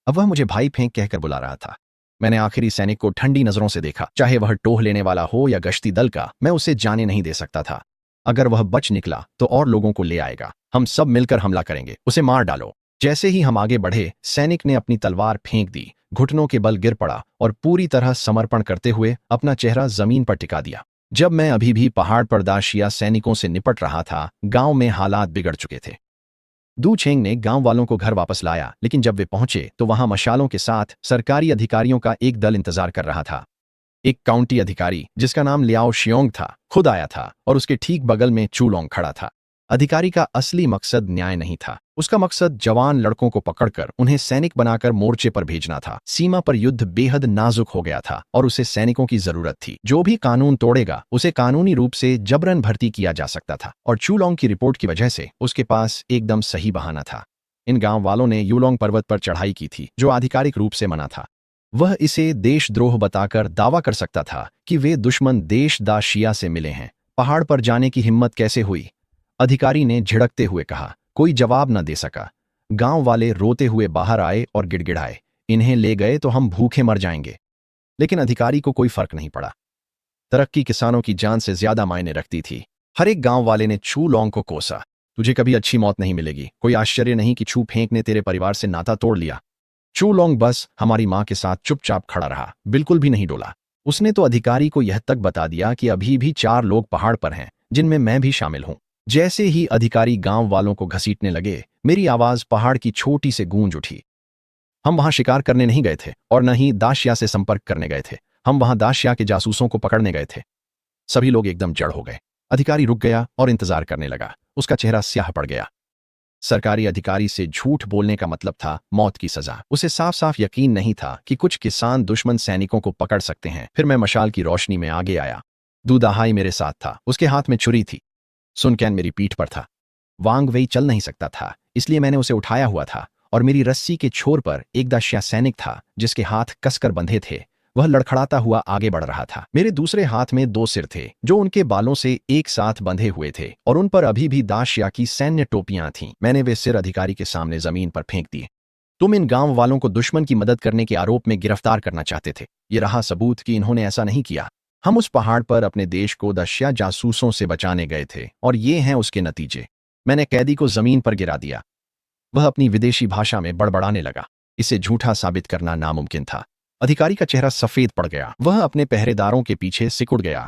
अब वह मुझे भाई फेंक कहकर बुला रहा था। मैंने आखिरी सैनिक को ठंडी नजरों से देखा। चाहे वह टोह लेने वाला हो या गश्ती दल का, मैं उसे जाने नहीं दे सकता था। अगर वह बच निकला तो और लोगों को ले आएगा। हम सब मिलकर हमला करेंगे, उसे मार डालो। जैसे ही हम आगे बढ़े, सैनिक ने अपनी तलवार फेंक दी, घुटनों के बल गिर पड़ा और पूरी तरह समर्पण करते हुए अपना चेहरा जमीन पर टिका दिया। जब मैं अभी भी पहाड़ पर दाशिया सैनिकों से निपट रहा था, गांव में हालात बिगड़ चुके थे। दू छेंग ने गांव वालों को घर वापस लाया, लेकिन जब वे पहुंचे तो वहां मशालों के साथ सरकारी अधिकारियों का एक दल इंतजार कर रहा था। एक काउंटी अधिकारी जिसका नाम लियाओ शियोंग था, खुद आया था और उसके ठीक बगल में चूलोंग खड़ा था। अधिकारी का असली मकसद न्याय नहीं था। उसका मकसद जवान लड़कों को पकड़कर उन्हें सैनिक बनाकर मोर्चे पर भेजना था। सीमा पर युद्ध बेहद नाजुक हो गया था और उसे सैनिकों की जरूरत थी। जो भी कानून तोड़ेगा उसे कानूनी रूप से जबरन भर्ती किया जा सकता था, और चूलोंग की रिपोर्ट की वजह से उसके पास एकदम सही बहाना था। इन गांव वालों ने यूलोंग पर्वत पर चढ़ाई की थी, जो आधिकारिक रूप से मना था। वह इसे देशद्रोह बताकर दावा कर सकता था कि वे दुश्मन देश दा शिया से मिले हैं। पहाड़ पर जाने की हिम्मत कैसे हुई? अधिकारी ने झिड़कते हुए कहा। कोई जवाब न दे सका। गांव वाले रोते हुए बाहर आए और गिड़गिड़ाए, इन्हें ले गए तो हम भूखे मर जाएंगे। लेकिन अधिकारी को कोई फर्क नहीं पड़ा। तरक्की किसानों की जान से ज्यादा मायने रखती थी। हर एक गांव वाले ने छू लौंग को कोसा। तुझे कभी अच्छी मौत नहीं मिलेगी। कोई आश्चर्य नहीं कि छू फेंक ने तेरे परिवार से नाता तोड़ लिया। चू लौंग बस हमारी मां के साथ चुपचाप खड़ा रहा, बिल्कुल भी नहीं डोला। उसने तो अधिकारी को यह तक बता दिया कि अभी भी 4 लोग पहाड़ पर हैं, जिनमें मैं भी शामिल हूं। जैसे ही अधिकारी गांव वालों को घसीटने लगे, मेरी आवाज पहाड़ की छोटी से गूंज उठी। हम वहां शिकार करने नहीं गए थे और न ही दाशिया से संपर्क करने गए थे। हम वहां दाशिया के जासूसों को पकड़ने गए थे। सभी लोग एकदम जड़ हो गए। अधिकारी रुक गया और इंतजार करने लगा। उसका चेहरा स्याह पड़ गया। सरकारी अधिकारी से झूठ बोलने का मतलब था मौत की सजा। उसे साफ साफ यकीन नहीं था कि कुछ किसान दुश्मन सैनिकों को पकड़ सकते हैं। फिर मैं मशाल की रोशनी में आगे आया। दूदाहाई मेरे साथ था, उसके हाथ में छुरी थी। सुन कैन मेरी पीठ पर था। वांग वेई चल नहीं सकता था, इसलिए मैंने उसे उठाया हुआ था, और मेरी रस्सी के छोर पर एक दाशिया सैनिक था जिसके हाथ कसकर बंधे थे। वह लड़खड़ाता हुआ आगे बढ़ रहा था। मेरे दूसरे हाथ में 2 सिर थे, जो उनके बालों से एक साथ बंधे हुए थे, और उन पर अभी भी दाशिया की सैन्य टोपियां थीं। मैंने वे सिर अधिकारी के सामने जमीन पर फेंक दिए। तुम इन गांव वालों को दुश्मन की मदद करने के आरोप में गिरफ्तार करना चाहते थे। ये रहा सबूत कि इन्होंने ऐसा नहीं किया। हम उस पहाड़ पर अपने देश को दाशिया जासूसों से बचाने गए थे, और ये हैं उसके नतीजे। मैंने कैदी को जमीन पर गिरा दिया। वह अपनी विदेशी भाषा में बड़बड़ाने लगा। इसे झूठा साबित करना नामुमकिन था। अधिकारी का चेहरा सफेद पड़ गया। वह अपने पहरेदारों के पीछे सिकुड़ गया।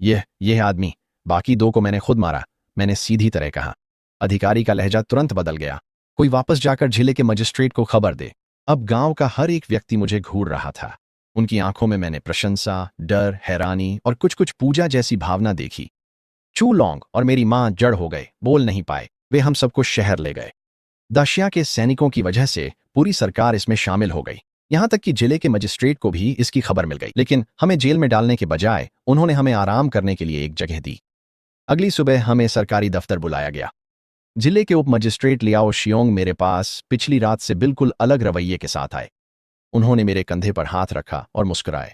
यह आदमी, बाकी 2 को मैंने खुद मारा, मैंने सीधी तरह कहा। अधिकारी का लहजा तुरंत बदल गया। कोई वापस जाकर जिले के मजिस्ट्रेट को खबर दे। अब गांव का हर एक व्यक्ति मुझे घूर रहा था। उनकी आंखों में मैंने प्रशंसा, डर, हैरानी और कुछ कुछ पूजा जैसी भावना देखी। चू लौंग और मेरी मां जड़ हो गए, बोल नहीं पाए। वे हम सबको शहर ले गए। दाशिया के सैनिकों की वजह से पूरी सरकार इसमें शामिल हो गई। यहां तक कि जिले के मजिस्ट्रेट को भी इसकी खबर मिल गई। लेकिन हमें जेल में डालने के बजाय उन्होंने हमें आराम करने के लिए एक जगह दी। अगली सुबह हमें सरकारी दफ्तर बुलाया गया। जिले के उप मजिस्ट्रेट लियाओ शियोंग मेरे पास पिछली रात से बिल्कुल अलग रवैये के साथ आए। उन्होंने मेरे कंधे पर हाथ रखा और मुस्कुराए।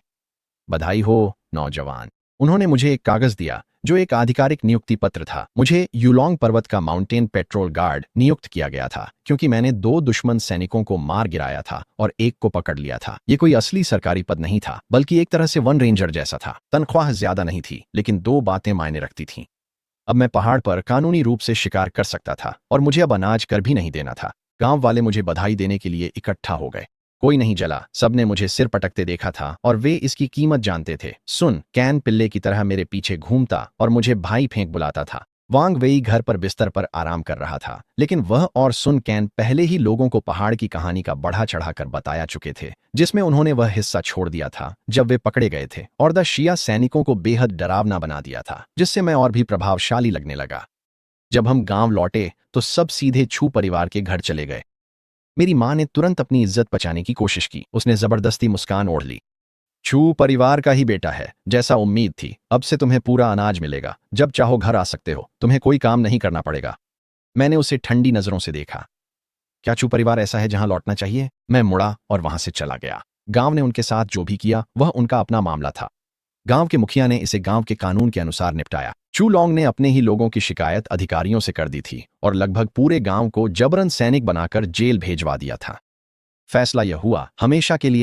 बधाई हो, नौजवान। उन्होंने मुझे एक कागज दिया, जो एक आधिकारिक नियुक्ति पत्र था। मुझे यूलोंग पर्वत का माउंटेन पेट्रोल गार्ड नियुक्त किया गया था, क्योंकि मैंने 2 दुश्मन सैनिकों को मार गिराया था और एक को पकड़ लिया था। ये कोई असली सरकारी पद नहीं था, बल्कि एक तरह से वन रेंजर जैसा था। तनख्वाह ज्यादा नहीं थी, लेकिन 2 बातें मायने रखती थीं। अब मैं पहाड़ पर कानूनी रूप से शिकार कर सकता था, और मुझे अब अनाज कर भी नहीं देना था। गांव वाले मुझे बधाई देने के लिए इकट्ठा हो गए। कोई नहीं जला, सबने मुझे सिर पटकते देखा था, और वे इसकी कीमत जानते थे। सुन कैन पिल्ले की तरह मेरे पीछे घूमता और मुझे भाई फेंक बुलाता था। वांग वेई घर पर बिस्तर पर आराम कर रहा था, लेकिन वह और सुन कैन पहले ही लोगों को पहाड़ की कहानी का बढ़ा चढ़ाकर बताया चुके थे, जिसमें उन्होंने वह हिस्सा छोड़ दिया था जब वे पकड़े गए थे, और द शिया सैनिकों को बेहद डरावना बना दिया था, जिससे मैं और भी प्रभावशाली लगने लगा। जब हम गांव लौटे तो सब सीधे छू परिवार के घर चले गए। मेरी मां ने तुरंत अपनी इज्जत बचाने की कोशिश की। उसने जबरदस्ती मुस्कान ओढ़ ली। छू परिवार का ही बेटा है, जैसा उम्मीद थी। अब से तुम्हें पूरा अनाज मिलेगा, जब चाहो घर आ सकते हो, तुम्हें कोई काम नहीं करना पड़ेगा। मैंने उसे ठंडी नजरों से देखा। क्या छू परिवार ऐसा है जहां लौटना चाहिए? मैं मुड़ा और वहां से चला गया। गांव ने उनके साथ जो भी किया वह उनका अपना मामला था। गांव के मुखिया ने इसे गांव के कानून के अनुसार निपटाया। चू लॉन्ग ने अपने ही लोगों की शिकायत अधिकारियों से कर दी थी और लगभग पूरे गांव को जबरन सैनिक बनाकर जेल भेजवा दिया था। फैसला यह हुआ, हमेशा के लिए